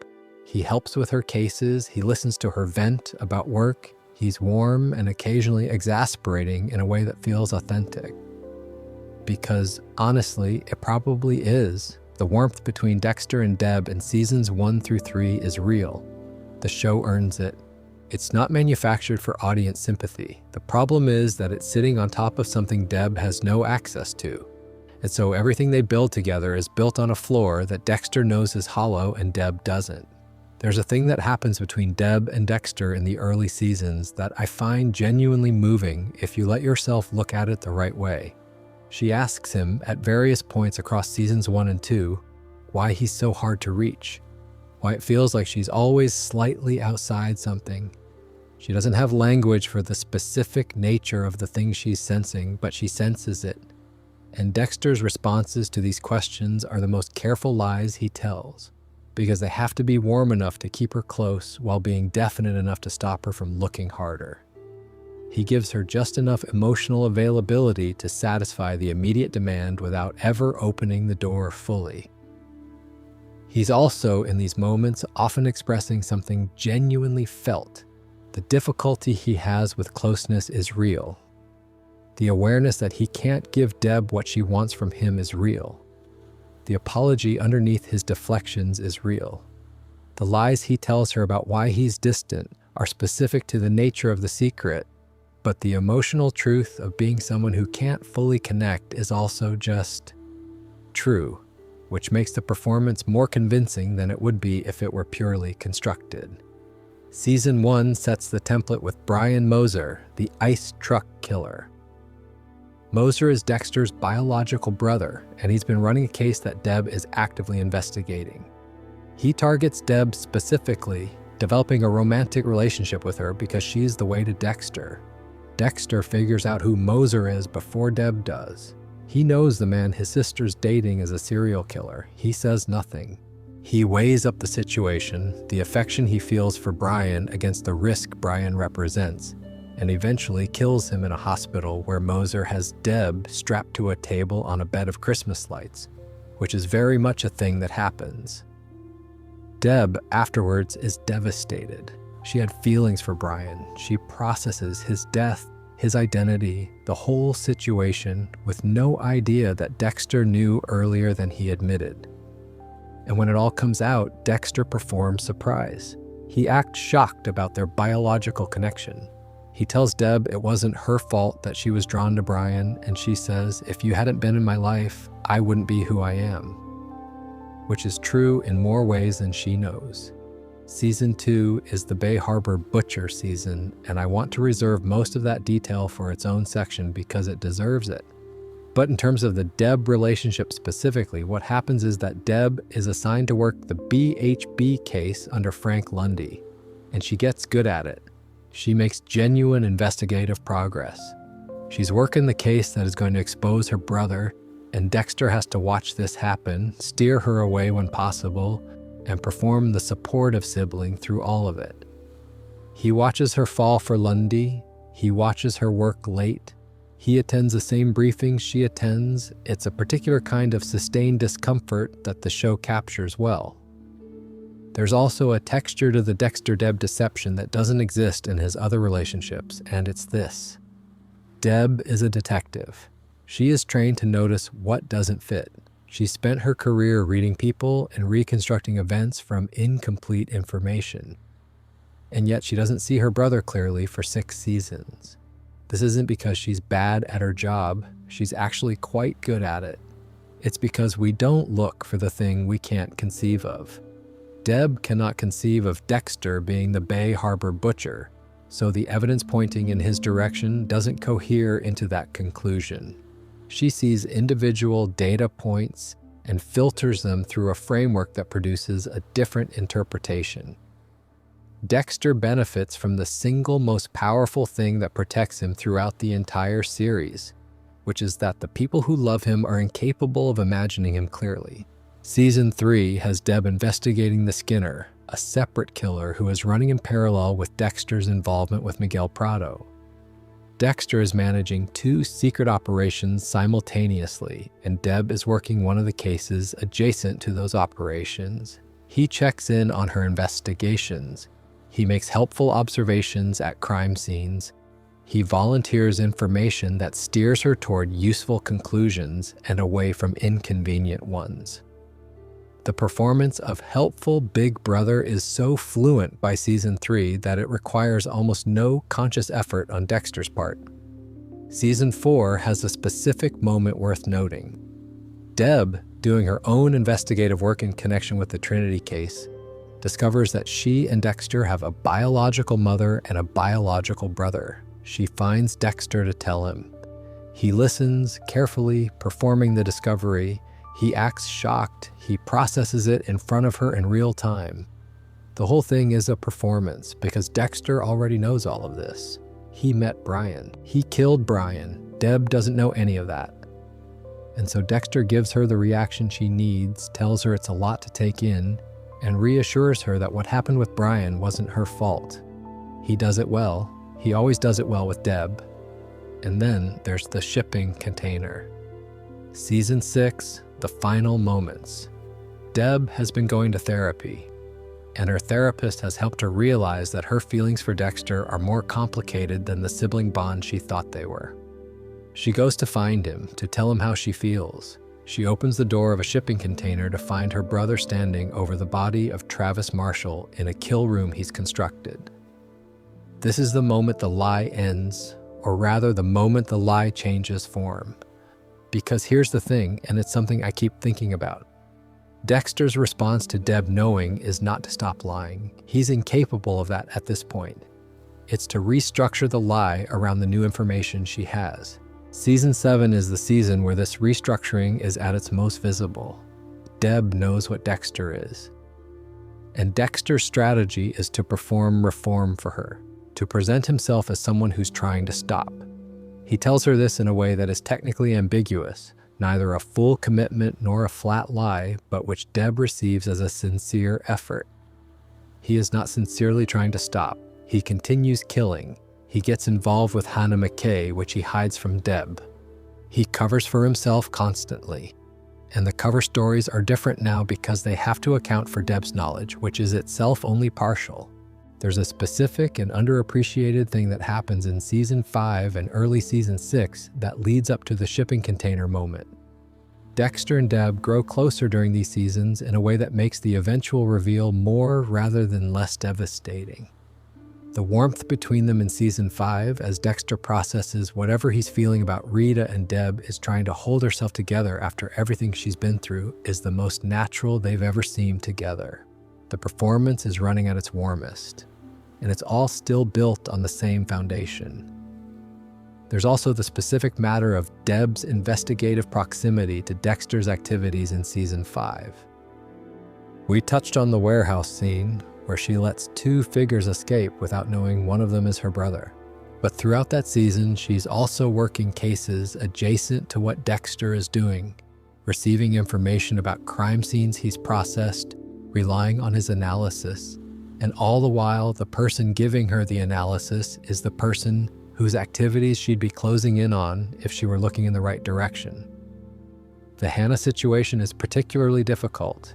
He helps with her cases, he listens to her vent about work, he's warm and occasionally exasperating in a way that feels authentic. Because, honestly, it probably is. The warmth between Dexter and Deb in seasons 1 through 3 is real. The show earns it. It's not manufactured for audience sympathy. The problem is that it's sitting on top of something Deb has no access to. And so everything they build together is built on a floor that Dexter knows is hollow and Deb doesn't. There's a thing that happens between Deb and Dexter in the early seasons that I find genuinely moving if you let yourself look at it the right way. She asks him at various points across seasons 1 and 2 why he's so hard to reach, why it feels like she's always slightly outside something. She doesn't have language for the specific nature of the thing she's sensing, but she senses it. And Dexter's responses to these questions are the most careful lies he tells, because they have to be warm enough to keep her close while being definite enough to stop her from looking harder. He gives her just enough emotional availability to satisfy the immediate demand without ever opening the door fully. He's also, in these moments, often expressing something genuinely felt. The difficulty he has with closeness is real. The awareness that he can't give Deb what she wants from him is real. The apology underneath his deflections is real. The lies he tells her about why he's distant are specific to the nature of the secret, but the emotional truth of being someone who can't fully connect is also just true, which makes the performance more convincing than it would be if it were purely constructed. Season 1 sets the template with Brian Moser, the ice truck killer. Moser is Dexter's biological brother, and he's been running a case that Deb is actively investigating. He targets Deb specifically, developing a romantic relationship with her because she's the way to Dexter. Dexter figures out who Moser is before Deb does. He knows the man his sister's dating is a serial killer. He says nothing. He weighs up the situation, the affection he feels for Brian against the risk Brian represents, and eventually kills him in a hospital where Moser has Deb strapped to a table on a bed of Christmas lights, which is very much a thing that happens. Deb, afterwards, is devastated. She had feelings for Brian. She processes his death, his identity, the whole situation, with no idea that Dexter knew earlier than he admitted. And when it all comes out, Dexter performs surprise. He acts shocked about their biological connection. He tells Deb it wasn't her fault that she was drawn to Brian, and she says, "If you hadn't been in my life, I wouldn't be who I am." Which is true in more ways than she knows. Season 2 is the Bay Harbor Butcher season, and I want to reserve most of that detail for its own section because it deserves it. But in terms of the Deb relationship specifically, what happens is that Deb is assigned to work the BHB case under Frank Lundy, and she gets good at it. She makes genuine investigative progress. She's working the case that is going to expose her brother, and Dexter has to watch this happen, steer her away when possible, and perform the supportive sibling through all of it. He watches her fall for Lundy. He watches her work late. He attends the same briefings she attends. It's a particular kind of sustained discomfort that the show captures well. There's also a texture to the Dexter-Deb deception that doesn't exist in his other relationships, and it's this. Deb is a detective. She is trained to notice what doesn't fit. She spent her career reading people and reconstructing events from incomplete information. And yet she doesn't see her brother clearly for 6 seasons. This isn't because she's bad at her job. She's actually quite good at it. It's because we don't look for the thing we can't conceive of. Deb cannot conceive of Dexter being the Bay Harbor Butcher, so the evidence pointing in his direction doesn't cohere into that conclusion. She sees individual data points and filters them through a framework that produces a different interpretation. Dexter benefits from the single most powerful thing that protects him throughout the entire series, which is that the people who love him are incapable of imagining him clearly. Season 3 has Deb investigating the Skinner, a separate killer who is running in parallel with Dexter's involvement with Miguel Prado. Dexter is managing 2 secret operations simultaneously, and Deb is working one of the cases adjacent to those operations. He checks in on her investigations. He makes helpful observations at crime scenes. He volunteers information that steers her toward useful conclusions and away from inconvenient ones. The performance of helpful Big Brother is so fluent by Season 3 that it requires almost no conscious effort on Dexter's part. Season 4 has a specific moment worth noting. Deb, doing her own investigative work in connection with the Trinity case, discovers that she and Dexter have a biological mother and a biological brother. She finds Dexter to tell him. He listens carefully, performing the discovery. He acts shocked. He processes it in front of her in real time. The whole thing is a performance because Dexter already knows all of this. He met Brian. He killed Brian. Deb doesn't know any of that. And so Dexter gives her the reaction she needs, tells her it's a lot to take in, and reassures her that what happened with Brian wasn't her fault. He does it well. He always does it well with Deb. And then there's the shipping container. Season 6, the final moments. Deb has been going to therapy, and her therapist has helped her realize that her feelings for Dexter are more complicated than the sibling bond she thought they were. She goes to find him, to tell him how she feels. She opens the door of a shipping container to find her brother standing over the body of Travis Marshall in a kill room he's constructed. This is the moment the lie ends, or rather the moment the lie changes form. Because here's the thing, and it's something I keep thinking about. Dexter's response to Deb knowing is not to stop lying. He's incapable of that at this point. It's to restructure the lie around the new information she has. Season 7 is the season where this restructuring is at its most visible. Deb knows what Dexter is. And Dexter's strategy is to perform reform for her, to present himself as someone who's trying to stop. He tells her this in a way that is technically ambiguous, neither a full commitment nor a flat lie, but which Deb receives as a sincere effort. He is not sincerely trying to stop. He continues killing. He gets involved with Hannah McKay, which he hides from Deb. He covers for himself constantly. And the cover stories are different now because they have to account for Deb's knowledge, which is itself only partial. There's a specific and underappreciated thing that happens in Season 5 and early Season 6 that leads up to the shipping container moment. Dexter and Deb grow closer during these seasons in a way that makes the eventual reveal more rather than less devastating. The warmth between them in Season 5 as Dexter processes whatever he's feeling about Rita and Deb is trying to hold herself together after everything she's been through is the most natural they've ever seemed together. The performance is running at its warmest. And it's all still built on the same foundation. There's also the specific matter of Deb's investigative proximity to Dexter's activities in Season 5. We touched on the warehouse scene, where she lets two figures escape without knowing one of them is her brother. But throughout that season, she's also working cases adjacent to what Dexter is doing, receiving information about crime scenes he's processed, relying on his analysis, and all the while, the person giving her the analysis is the person whose activities she'd be closing in on if she were looking in the right direction. The Hannah situation is particularly difficult.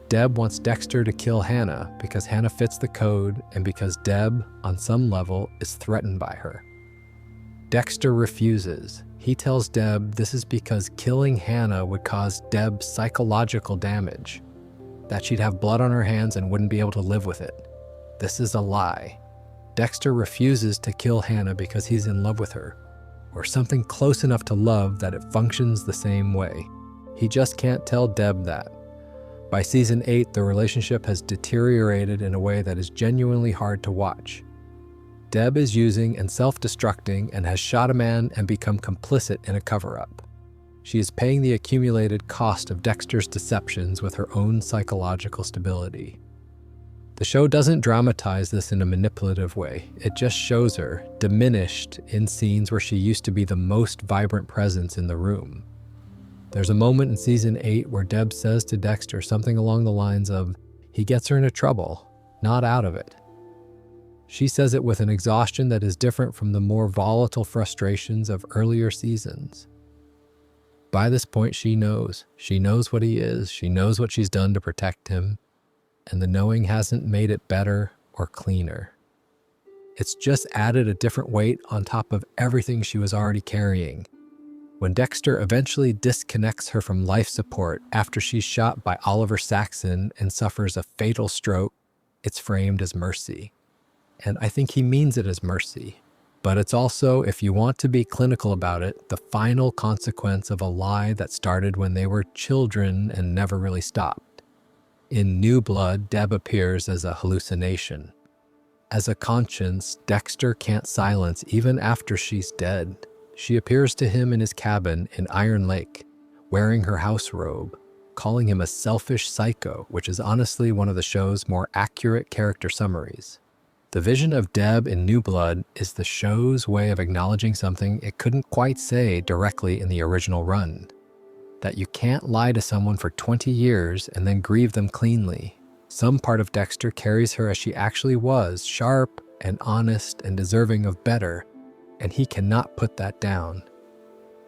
Deb wants Dexter to kill Hannah because Hannah fits the code and because Deb, on some level, is threatened by her. Dexter refuses. He tells Deb this is because killing Hannah would cause Deb psychological damage, that she'd have blood on her hands and wouldn't be able to live with it. This is a lie. Dexter refuses to kill Hannah because he's in love with her, or something close enough to love that it functions the same way. He just can't tell Deb that. By Season 8, the relationship has deteriorated in a way that is genuinely hard to watch. Deb is using and self-destructing and has shot a man and become complicit in a cover-up. She is paying the accumulated cost of Dexter's deceptions with her own psychological stability. The show doesn't dramatize this in a manipulative way. It just shows her, diminished in scenes where she used to be the most vibrant presence in the room. There's a moment in Season 8 where Deb says to Dexter something along the lines of, he gets her into trouble, not out of it. She says it with an exhaustion that is different from the more volatile frustrations of earlier seasons. By this point, she knows. She knows what he is. She knows what she's done to protect him. and the knowing hasn't made it better or cleaner. It's just added a different weight on top of everything she was already carrying. When Dexter eventually disconnects her from life support after she's shot by Oliver Saxon and suffers a fatal stroke, it's framed as mercy. And I think he means it as mercy. But it's also, if you want to be clinical about it, the final consequence of a lie that started when they were children and never really stopped. In New Blood, Deb appears as a hallucination. As a conscience, Dexter can't silence even after she's dead. She appears to him in his cabin in Iron Lake, wearing her house robe, calling him a selfish psycho, which is honestly one of the show's more accurate character summaries. The vision of Deb in New Blood is the show's way of acknowledging something it couldn't quite say directly in the original run. That you can't lie to someone for 20 years and then grieve them cleanly. Some part of Dexter carries her as she actually was, sharp and honest and deserving of better, and he cannot put that down.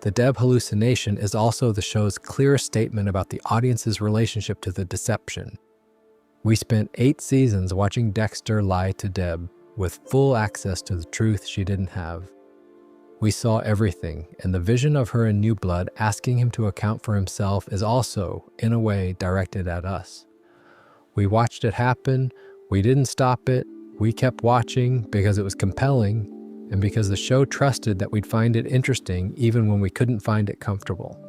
The Deb hallucination is also the show's clearest statement about the audience's relationship to the deception. We spent 8 seasons watching Dexter lie to Deb, with full access to the truth she didn't have. We saw everything, and the vision of her in New Blood asking him to account for himself is also, in a way, directed at us. We watched it happen, we didn't stop it, we kept watching because it was compelling, and because the show trusted that we'd find it interesting even when we couldn't find it comfortable.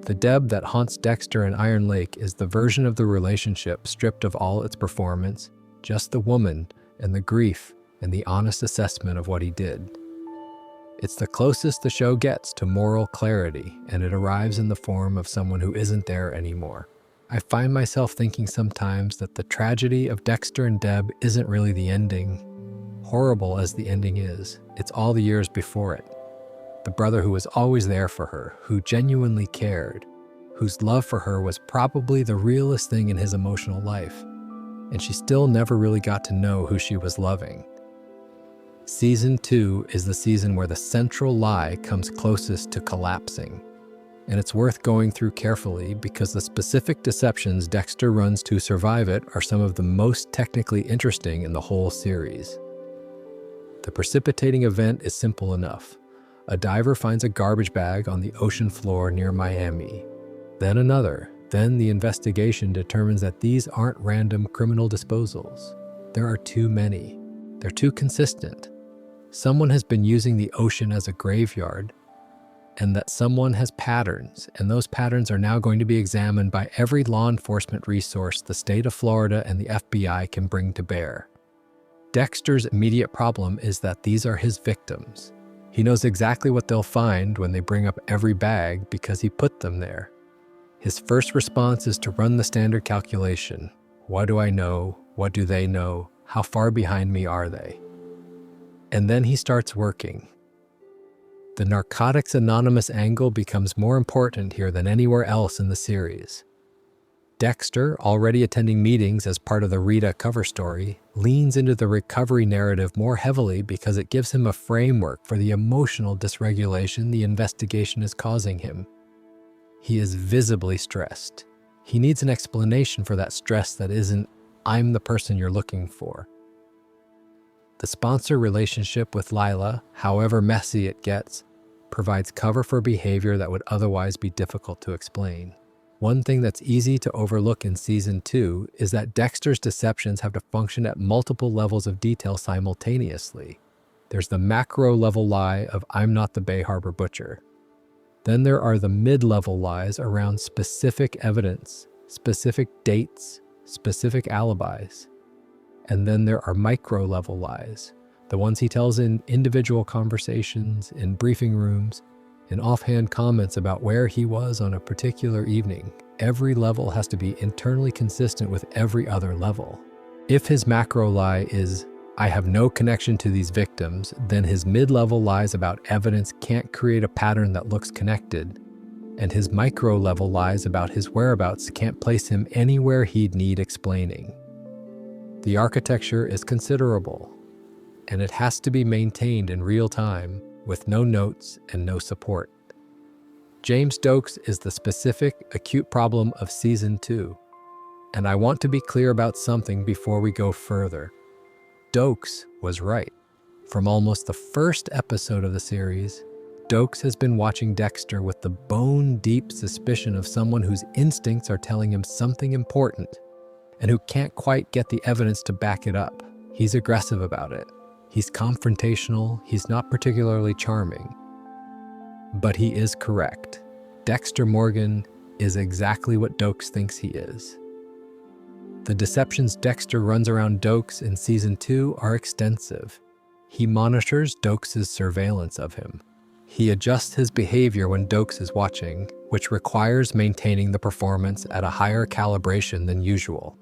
The Deb that haunts Dexter in Iron Lake is the version of the relationship stripped of all its performance, just the woman and the grief and the honest assessment of what he did. It's the closest the show gets to moral clarity, and it arrives in the form of someone who isn't there anymore. I find myself thinking sometimes that the tragedy of Dexter and Deb isn't really the ending. Horrible as the ending is, it's all the years before it. The brother who was always there for her, who genuinely cared, whose love for her was probably the realest thing in his emotional life, and she still never really got to know who she was loving. Season 2 is the season where the central lie comes closest to collapsing, and it's worth going through carefully because the specific deceptions Dexter runs to survive it are some of the most technically interesting in the whole series. The precipitating event is simple enough. A diver finds a garbage bag on the ocean floor near Miami. Then another. Then the investigation determines that these aren't random criminal disposals. There are too many. They're too consistent. Someone has been using the ocean as a graveyard, and that someone has patterns, and those patterns are now going to be examined by every law enforcement resource the state of Florida and the FBI can bring to bear. Dexter's immediate problem is that these are his victims. He knows exactly what they'll find when they bring up every bag because he put them there. His first response is to run the standard calculation. What do I know? What do they know? How far behind me are they? And then he starts working. The Narcotics Anonymous angle becomes more important here than anywhere else in the series. Dexter, already attending meetings as part of the Rita cover story, leans into the recovery narrative more heavily because it gives him a framework for the emotional dysregulation the investigation is causing him. He is visibly stressed. He needs an explanation for that stress that isn't, "I'm the person you're looking for." The sponsor relationship with Lila, however messy it gets, provides cover for behavior that would otherwise be difficult to explain. One thing that's easy to overlook in Season 2 is that Dexter's deceptions have to function at multiple levels of detail simultaneously. There's the macro-level lie of "I'm not the Bay Harbor butcher." Then there are the mid-level lies around specific evidence, specific dates, specific alibis. And then there are micro-level lies, the ones he tells in individual conversations, in briefing rooms, in offhand comments about where he was on a particular evening. Every level has to be internally consistent with every other level. If his macro lie is, "I have no connection to these victims," then his mid-level lies about evidence can't create a pattern that looks connected, and his micro-level lies about his whereabouts can't place him anywhere he'd need explaining. The architecture is considerable, and it has to be maintained in real time with no notes and no support. James Stokes is the specific, acute problem of Season 2. And I want to be clear about something before we go further. Dokes was right. From almost the first episode of the series, Dokes has been watching Dexter with the bone-deep suspicion of someone whose instincts are telling him something important and who can't quite get the evidence to back it up. He's aggressive about it. He's confrontational. He's not particularly charming. But he is correct. Dexter Morgan is exactly what Dokes thinks he is. The deceptions Dexter runs around Dokes in Season 2 are extensive. He monitors Dokes' surveillance of him. He adjusts his behavior when Dokes is watching, which requires maintaining the performance at a higher calibration than usual.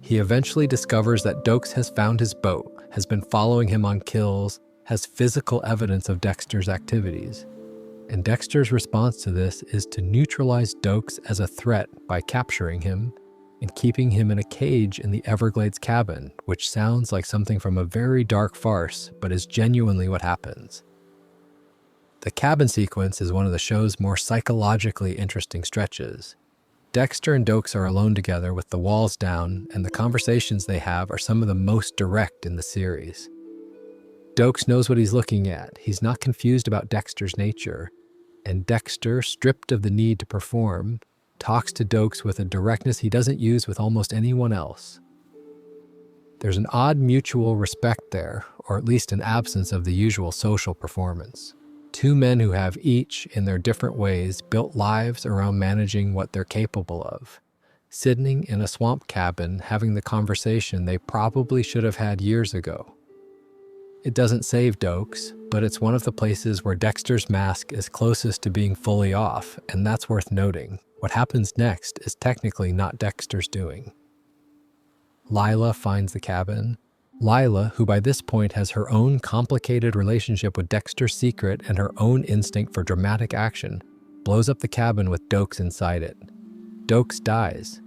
He eventually discovers that Dokes has found his boat, has been following him on kills, has physical evidence of Dexter's activities. And Dexter's response to this is to neutralize Dokes as a threat by capturing him and keeping him in a cage in the Everglades cabin, which sounds like something from a very dark farce, but is genuinely what happens. The cabin sequence is one of the show's more psychologically interesting stretches. Dexter and Dokes are alone together with the walls down, and the conversations they have are some of the most direct in the series. Dokes knows what he's looking at. He's not confused about Dexter's nature. And Dexter, stripped of the need to perform, talks to Dokes with a directness he doesn't use with almost anyone else. There's an odd mutual respect there, or at least an absence of the usual social performance. Two men who have each, in their different ways, built lives around managing what they're capable of. Sitting in a swamp cabin, having the conversation they probably should have had years ago. It doesn't save Dokes, but it's one of the places where Dexter's mask is closest to being fully off, and that's worth noting. What happens next is technically not Dexter's doing. Lila finds the cabin. Lila, who by this point has her own complicated relationship with Dexter's secret and her own instinct for dramatic action, blows up the cabin with Dokes inside it. Dokes dies.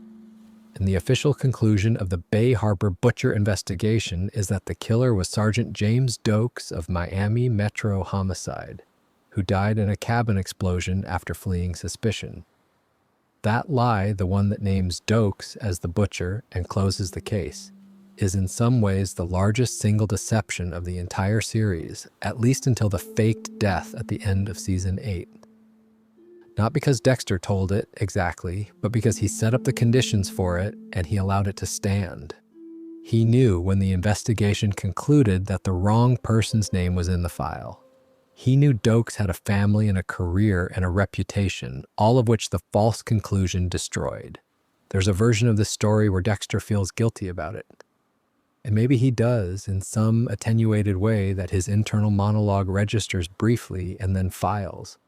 And the official conclusion of the Bay Harbor Butcher investigation is that the killer was Sergeant James Dokes of Miami Metro Homicide, who died in a cabin explosion after fleeing suspicion. That lie, the one that names Dokes as the butcher and closes the case, is in some ways the largest single deception of the entire series, at least until the faked death at the end of Season 8. Not because Dexter told it exactly, but because he set up the conditions for it and he allowed it to stand. He knew when the investigation concluded that the wrong person's name was in the file. He knew Dokes had a family and a career and a reputation, all of which the false conclusion destroyed. There's a version of this story where Dexter feels guilty about it. And maybe he does in some attenuated way that his internal monologue registers briefly and then files.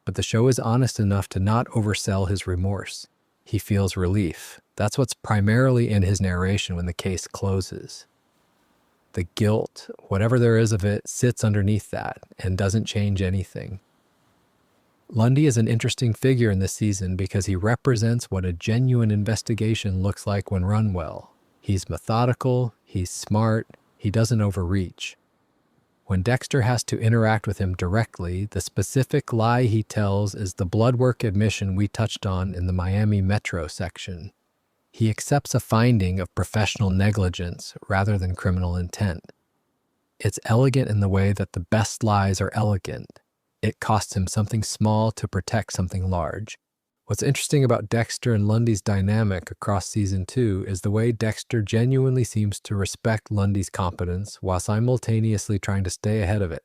But the show is honest enough to not oversell his remorse. He feels relief. That's what's primarily in his narration when the case closes. The guilt, whatever there is of it, sits underneath that and doesn't change anything. Lundy is an interesting figure in this season because he represents what a genuine investigation looks like when run well. He's methodical, he's smart, he doesn't overreach. When Dexter has to interact with him directly, the specific lie he tells is the blood work admission we touched on in the Miami Metro section. He accepts a finding of professional negligence rather than criminal intent. It's elegant in the way that the best lies are elegant. It costs him something small to protect something large. What's interesting about Dexter and Lundy's dynamic across Season 2 is the way Dexter genuinely seems to respect Lundy's competence while simultaneously trying to stay ahead of it.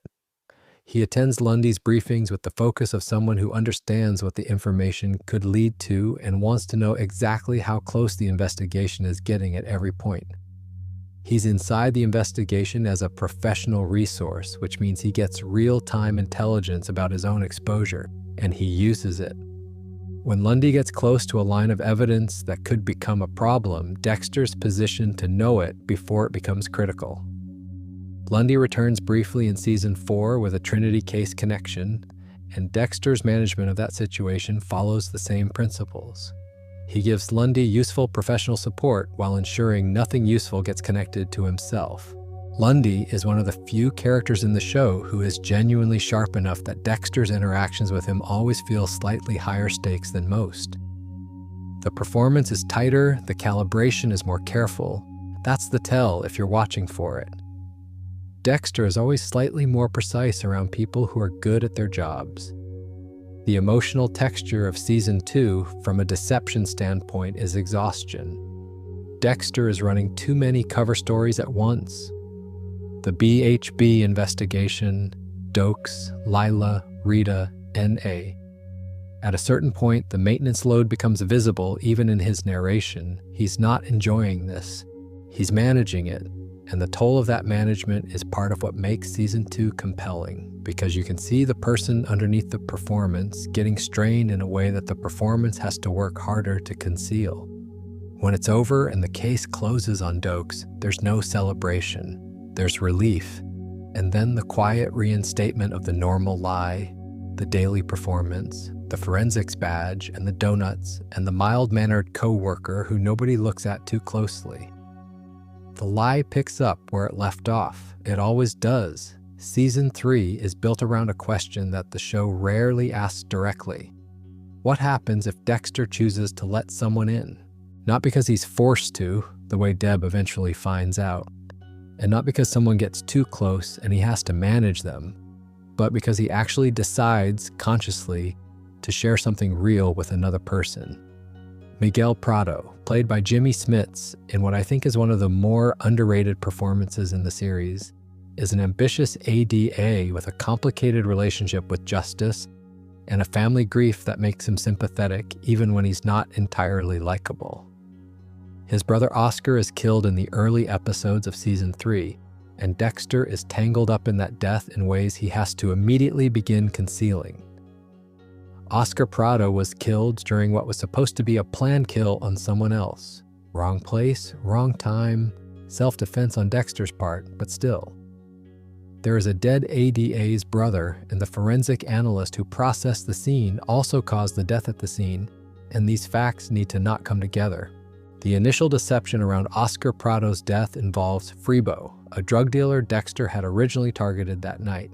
He attends Lundy's briefings with the focus of someone who understands what the information could lead to and wants to know exactly how close the investigation is getting at every point. He's inside the investigation as a professional resource, which means he gets real-time intelligence about his own exposure, and he uses it. When Lundy gets close to a line of evidence that could become a problem, Dexter's positioned to know it before it becomes critical. Lundy returns briefly in Season 4 with a Trinity case connection, and Dexter's management of that situation follows the same principles. He gives Lundy useful professional support while ensuring nothing useful gets connected to himself. Lundy is one of the few characters in the show who is genuinely sharp enough that Dexter's interactions with him always feel slightly higher stakes than most. The performance is tighter, the calibration is more careful. That's the tell if you're watching for it. Dexter is always slightly more precise around people who are good at their jobs. The emotional texture of Season 2, from a deception standpoint, is exhaustion. Dexter is running too many cover stories at once. The BHB investigation, Dokes, Lila, Rita, N.A. At a certain point, the maintenance load becomes visible even in his narration. He's not enjoying this. He's managing it, and the toll of that management is part of what makes Season 2 compelling, because you can see the person underneath the performance getting strained in a way that the performance has to work harder to conceal. When it's over and the case closes on Dokes, there's no celebration. There's relief, and then the quiet reinstatement of the normal lie, the daily performance, the forensics badge, and the donuts, and the mild-mannered co-worker who nobody looks at too closely. The lie picks up where it left off. It always does. Season 3 is built around a question that the show rarely asks directly. What happens if Dexter chooses to let someone in? Not because he's forced to, the way Deb eventually finds out, and not because someone gets too close and he has to manage them, but because he actually decides, consciously, to share something real with another person. Miguel Prado, played by Jimmy Smits in what I think is one of the more underrated performances in the series, is an ambitious ADA with a complicated relationship with justice and a family grief that makes him sympathetic even when he's not entirely likable. His brother Oscar is killed in the early episodes of Season 3, and Dexter is tangled up in that death in ways he has to immediately begin concealing. Oscar Prado was killed during what was supposed to be a planned kill on someone else. Wrong place, wrong time, self-defense on Dexter's part, but still. There is a dead ADA's brother, and the forensic analyst who processed the scene also caused the death at the scene, and these facts need to not come together. The initial deception around Oscar Prado's death involves Freebo, a drug dealer Dexter had originally targeted that night.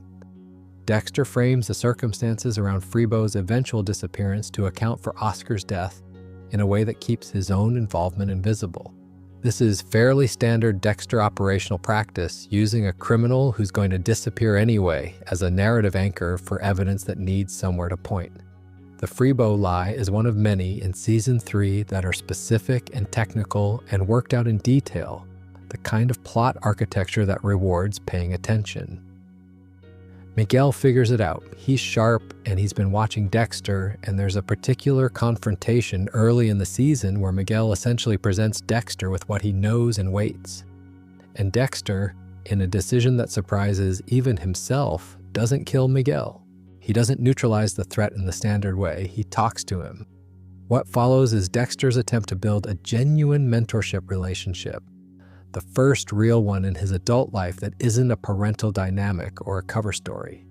Dexter frames the circumstances around Freebo's eventual disappearance to account for Oscar's death in a way that keeps his own involvement invisible. This is fairly standard Dexter operational practice, using a criminal who's going to disappear anyway as a narrative anchor for evidence that needs somewhere to point. The Freebo lie is one of many in Season 3 that are specific and technical and worked out in detail, the kind of plot architecture that rewards paying attention. Miguel figures it out. He's sharp, and he's been watching Dexter, and there's a particular confrontation early in the season where Miguel essentially presents Dexter with what he knows and waits. And Dexter, in a decision that surprises even himself, doesn't kill Miguel. He doesn't neutralize the threat in the standard way. He talks to him. What follows is Dexter's attempt to build a genuine mentorship relationship, the first real one in his adult life that isn't a parental dynamic or a cover story.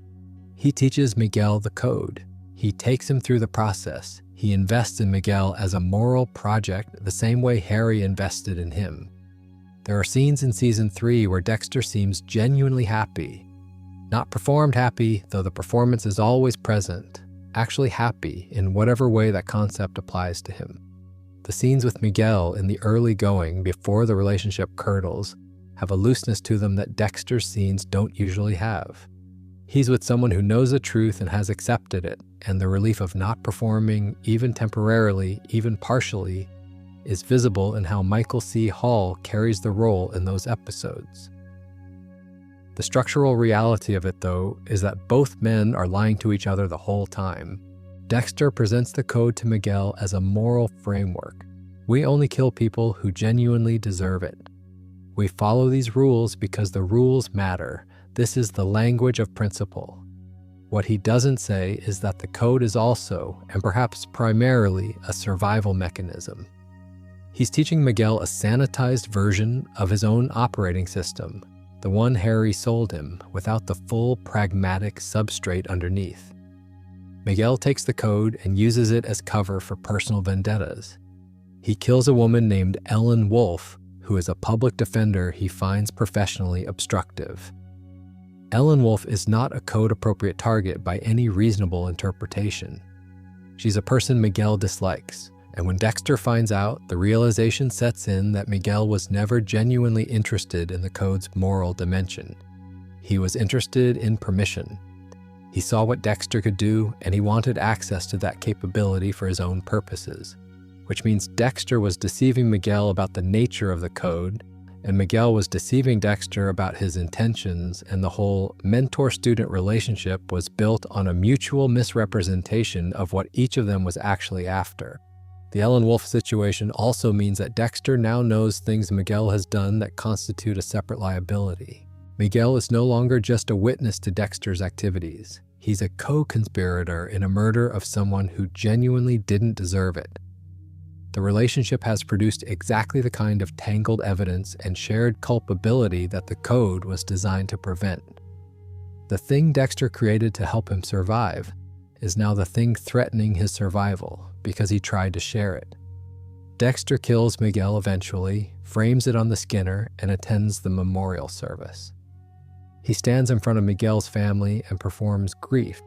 He teaches Miguel the code. He takes him through the process. He invests in Miguel as a moral project the same way Harry invested in him. There are scenes in Season 3 where Dexter seems genuinely happy. Not performed happy, though the performance is always present. Actually happy in whatever way that concept applies to him. The scenes with Miguel in the early going, before the relationship curdles, have a looseness to them that Dexter's scenes don't usually have. He's with someone who knows the truth and has accepted it, and the relief of not performing, even temporarily, even partially, is visible in how Michael C. Hall carries the role in those episodes. The structural reality of it, though, is that both men are lying to each other the whole time. Dexter presents the code to Miguel as a moral framework. We only kill people who genuinely deserve it. We follow these rules because the rules matter. This is the language of principle. What he doesn't say is that the code is also, and perhaps primarily, a survival mechanism. He's teaching Miguel a sanitized version of his own operating system, the one Harry sold him, without the full pragmatic substrate underneath. Miguel takes the code and uses it as cover for personal vendettas. He kills a woman named Ellen Wolfe, who is a public defender he finds professionally obstructive. Ellen Wolfe is not a code-appropriate target by any reasonable interpretation. She's a person Miguel dislikes, And when Dexter finds out, the realization sets in that Miguel was never genuinely interested in the code's moral dimension. He was interested in permission. He saw what Dexter could do, and he wanted access to that capability for his own purposes, which means Dexter was deceiving Miguel about the nature of the code, and Miguel was deceiving Dexter about his intentions, and the whole mentor-student relationship was built on a mutual misrepresentation of what each of them was actually after. The Ellen Wolf situation also means that Dexter now knows things Miguel has done that constitute a separate liability. Miguel is no longer just a witness to Dexter's activities. He's a co-conspirator in a murder of someone who genuinely didn't deserve it. The relationship has produced exactly the kind of tangled evidence and shared culpability that the code was designed to prevent. The thing Dexter created to help him survive is now the thing threatening his survival because he tried to share it. Dexter kills Miguel eventually, frames it on the Skinner, and attends the memorial service. He stands in front of Miguel's family and performs grief,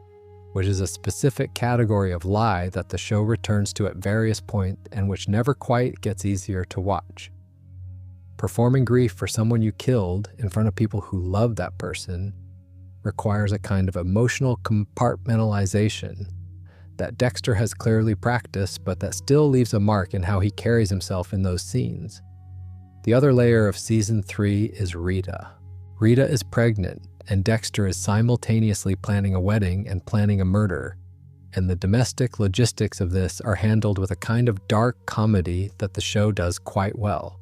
which is a specific category of lie that the show returns to at various points and which never quite gets easier to watch. Performing grief for someone you killed in front of people who love that person requires a kind of emotional compartmentalization that Dexter has clearly practiced, but that still leaves a mark in how he carries himself in those scenes. The other layer of season 3 is Rita. Rita is pregnant, and Dexter is simultaneously planning a wedding and planning a murder, and the domestic logistics of this are handled with a kind of dark comedy that the show does quite well.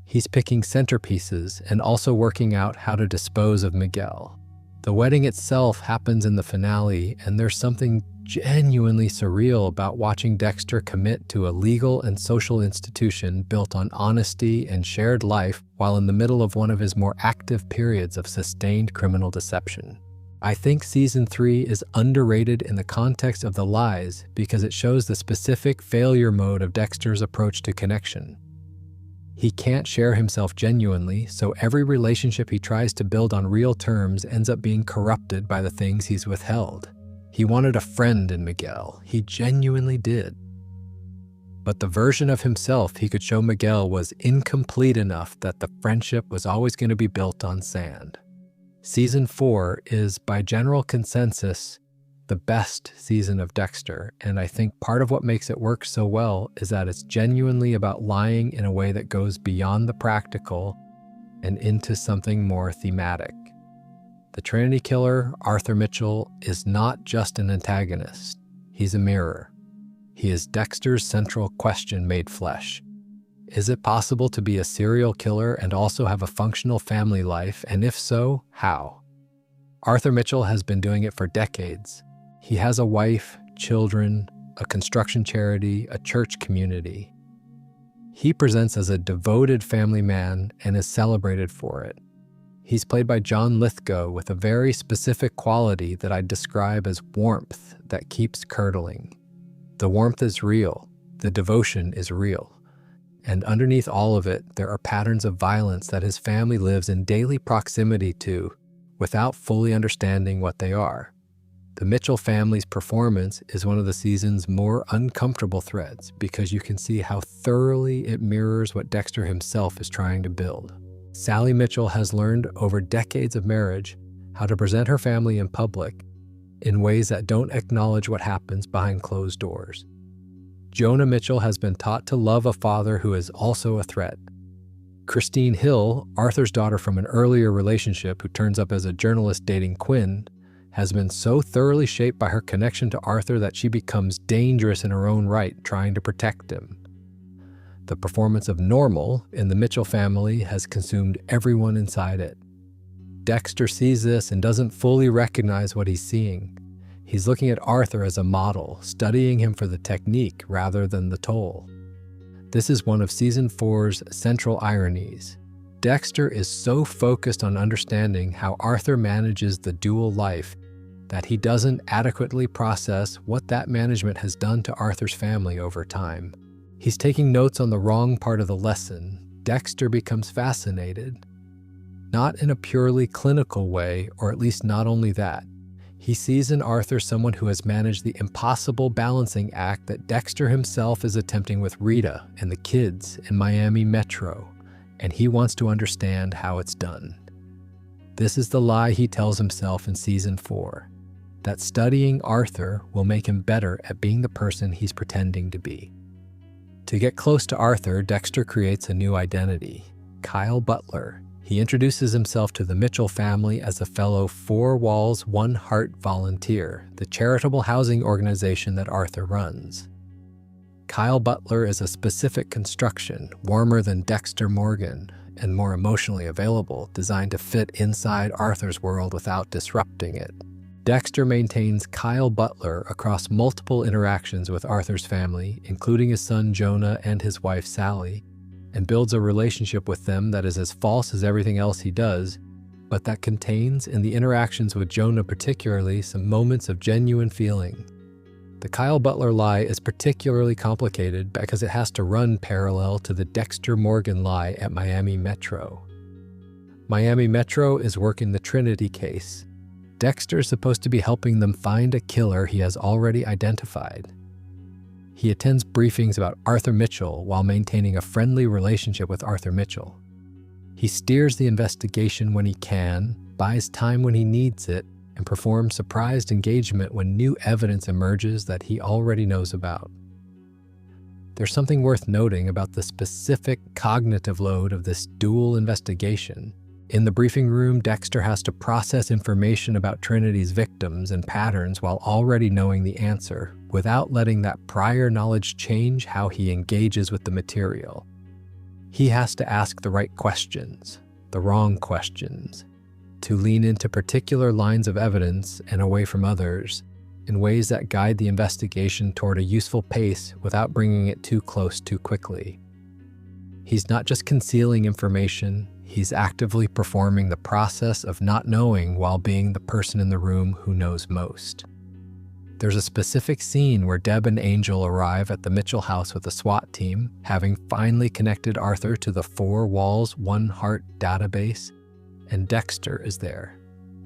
He's picking centerpieces and also working out how to dispose of Miguel. The wedding itself happens in the finale, and there's something genuinely surreal about watching Dexter commit to a legal and social institution built on honesty and shared life while in the middle of one of his more active periods of sustained criminal deception. I think season 3 is underrated in the context of the lies because it shows the specific failure mode of Dexter's approach to connection. He can't share himself genuinely, so every relationship he tries to build on real terms ends up being corrupted by the things he's withheld. He wanted a friend in Miguel. He genuinely did. But the version of himself he could show Miguel was incomplete enough that the friendship was always going to be built on sand. Season 4 is, by general consensus, the best season of Dexter, and I think part of what makes it work so well is that it's genuinely about lying in a way that goes beyond the practical and into something more thematic. The Trinity killer, Arthur Mitchell, is not just an antagonist. He's a mirror. He is Dexter's central question made flesh. Is it possible to be a serial killer and also have a functional family life, and if so, how? Arthur Mitchell has been doing it for decades. He has a wife, children, a construction charity, a church community. He presents as a devoted family man and is celebrated for it. He's played by John Lithgow with a very specific quality that I'd describe as warmth that keeps curdling. The warmth is real. The devotion is real. And underneath all of it, there are patterns of violence that his family lives in daily proximity to without fully understanding what they are. The Mitchell family's performance is one of the season's more uncomfortable threads because you can see how thoroughly it mirrors what Dexter himself is trying to build. Sally Mitchell has learned over decades of marriage how to present her family in public in ways that don't acknowledge what happens behind closed doors. Jonah Mitchell has been taught to love a father who is also a threat. Christine Hill, Arthur's daughter from an earlier relationship who turns up as a journalist dating Quinn, has been so thoroughly shaped by her connection to Arthur that she becomes dangerous in her own right, trying to protect him. The performance of Normal in the Mitchell family has consumed everyone inside it. Dexter sees this and doesn't fully recognize what he's seeing. He's looking at Arthur as a model, studying him for the technique rather than the toll. This is one of season 4's central ironies. Dexter is so focused on understanding how Arthur manages the dual life that he doesn't adequately process what that management has done to Arthur's family over time. He's taking notes on the wrong part of the lesson. Dexter becomes fascinated. Not in a purely clinical way, or at least not only that. He sees in Arthur someone who has managed the impossible balancing act that Dexter himself is attempting with Rita and the kids in Miami Metro, and he wants to understand how it's done. This is the lie he tells himself in Season 4, that studying Arthur will make him better at being the person he's pretending to be. To get close to Arthur, Dexter creates a new identity, Kyle Butler. He introduces himself to the Mitchell family as a fellow Four Walls, One Heart volunteer, the charitable housing organization that Arthur runs. Kyle Butler is a specific construction, warmer than Dexter Morgan, and more emotionally available, designed to fit inside Arthur's world without disrupting it. Dexter maintains Kyle Butler across multiple interactions with Arthur's family, including his son Jonah and his wife Sally, and builds a relationship with them that is as false as everything else he does, but that contains, in the interactions with Jonah particularly, some moments of genuine feeling. The Kyle Butler lie is particularly complicated because it has to run parallel to the Dexter Morgan lie at Miami Metro. Miami Metro is working the Trinity case. Dexter is supposed to be helping them find a killer he has already identified. He attends briefings about Arthur Mitchell while maintaining a friendly relationship with Arthur Mitchell. He steers the investigation when he can, buys time when he needs it, and performs surprised engagement when new evidence emerges that he already knows about. There's something worth noting about the specific cognitive load of this dual investigation. In the briefing room, Dexter has to process information about Trinity's victims and patterns while already knowing the answer, without letting that prior knowledge change how he engages with the material. He has to ask the right questions, the wrong questions, to lean into particular lines of evidence and away from others, in ways that guide the investigation toward a useful pace without bringing it too close too quickly. He's not just concealing information, he's actively performing the process of not knowing while being the person in the room who knows most. There's a specific scene where Deb and Angel arrive at the Mitchell house with a SWAT team, having finally connected Arthur to the Four Walls, One Heart database, and Dexter is there.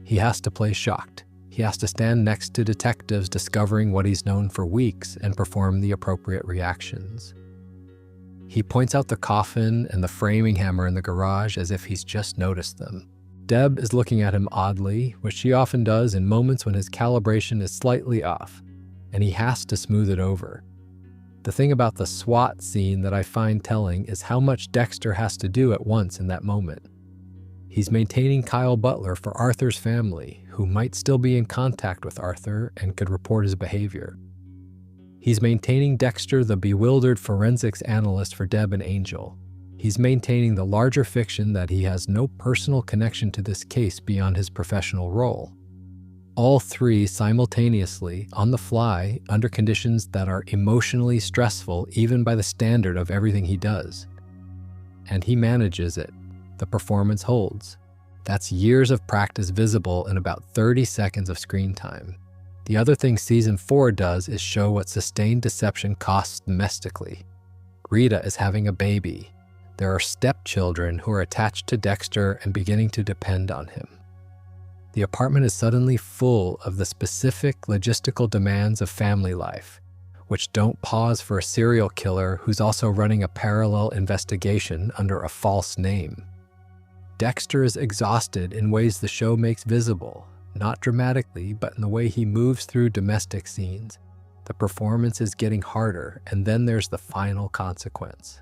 He has to play shocked. He has to stand next to detectives discovering what he's known for weeks and perform the appropriate reactions. He points out the coffin and the framing hammer in the garage as if he's just noticed them. Deb is looking at him oddly, which she often does in moments when his calibration is slightly off, and he has to smooth it over. The thing about the SWAT scene that I find telling is how much Dexter has to do at once in that moment. He's maintaining Kyle Butler for Arthur's family, who might still be in contact with Arthur and could report his behavior. He's maintaining Dexter, the bewildered forensics analyst for Deb and Angel. He's maintaining the larger fiction that he has no personal connection to this case beyond his professional role. All three simultaneously, on the fly, under conditions that are emotionally stressful even by the standard of everything he does. And he manages it. The performance holds. That's years of practice visible in about 30 seconds of screen time. The other thing Season 4 does is show what sustained deception costs domestically. Rita is having a baby. There are stepchildren who are attached to Dexter and beginning to depend on him. The apartment is suddenly full of the specific logistical demands of family life, which don't pause for a serial killer who's also running a parallel investigation under a false name. Dexter is exhausted in ways the show makes visible, not dramatically, but in the way he moves through domestic scenes. The performance is getting harder, and then there's the final consequence.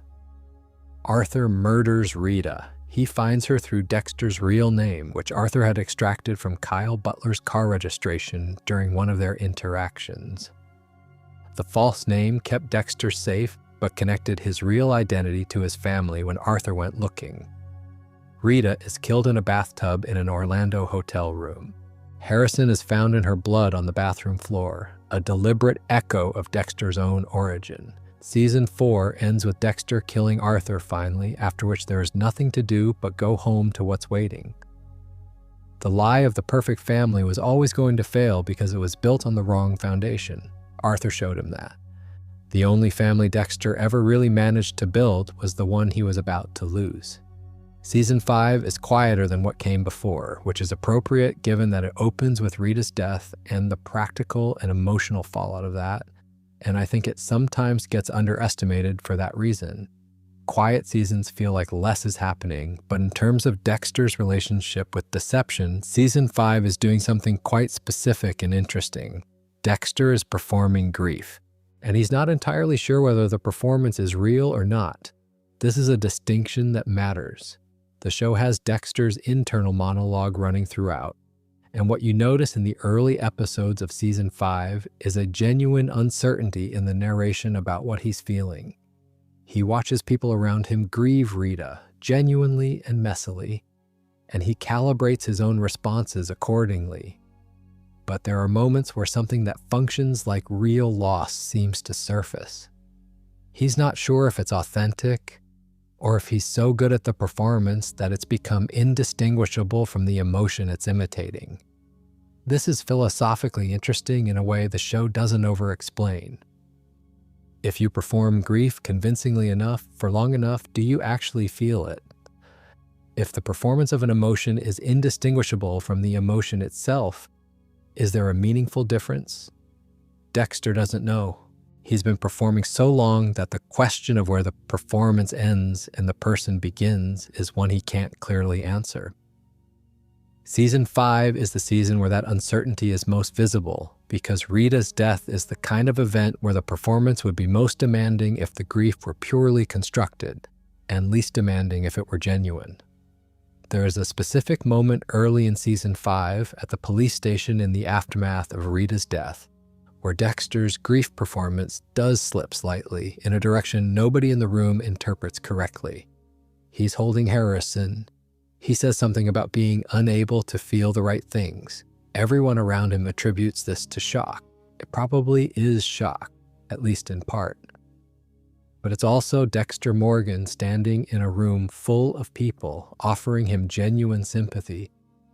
Arthur murders Rita. He finds her through Dexter's real name, which Arthur had extracted from Kyle Butler's car registration during one of their interactions. The false name kept Dexter safe, but connected his real identity to his family when Arthur went looking. Rita is killed in a bathtub in an Orlando hotel room. Harrison is found in her blood on the bathroom floor, a deliberate echo of Dexter's own origin. Season 4 ends with Dexter killing Arthur finally, after which there is nothing to do but go home to what's waiting. The lie of the perfect family was always going to fail because it was built on the wrong foundation. Arthur showed him that. The only family Dexter ever really managed to build was the one he was about to lose. Season 5 is quieter than what came before, which is appropriate given that it opens with Rita's death and the practical and emotional fallout of that, and I think it sometimes gets underestimated for that reason. Quiet seasons feel like less is happening, but in terms of Dexter's relationship with deception, Season 5 is doing something quite specific and interesting. Dexter is performing grief, and he's not entirely sure whether the performance is real or not. This is a distinction that matters. The show has Dexter's internal monologue running throughout, and what you notice in the early episodes of Season 5 is a genuine uncertainty in the narration about what he's feeling. He watches people around him grieve Rita, genuinely and messily, and he calibrates his own responses accordingly. But there are moments where something that functions like real loss seems to surface. He's not sure if it's authentic, or if he's so good at the performance that it's become indistinguishable from the emotion it's imitating. This is philosophically interesting in a way the show doesn't over-explain. If you perform grief convincingly enough for long enough, do you actually feel it? If the performance of an emotion is indistinguishable from the emotion itself, is there a meaningful difference? Dexter doesn't know. He's been performing so long that the question of where the performance ends and the person begins is one he can't clearly answer. Season 5 is the season where that uncertainty is most visible, because Rita's death is the kind of event where the performance would be most demanding if the grief were purely constructed, and least demanding if it were genuine. There is a specific moment early in Season 5 at the police station in the aftermath of Rita's death, where Dexter's grief performance does slip slightly in a direction nobody in the room interprets correctly. He's holding Harrison. He says something about being unable to feel the right things. Everyone around him attributes this to shock. It probably is shock, at least in part. But it's also Dexter Morgan standing in a room full of people offering him genuine sympathy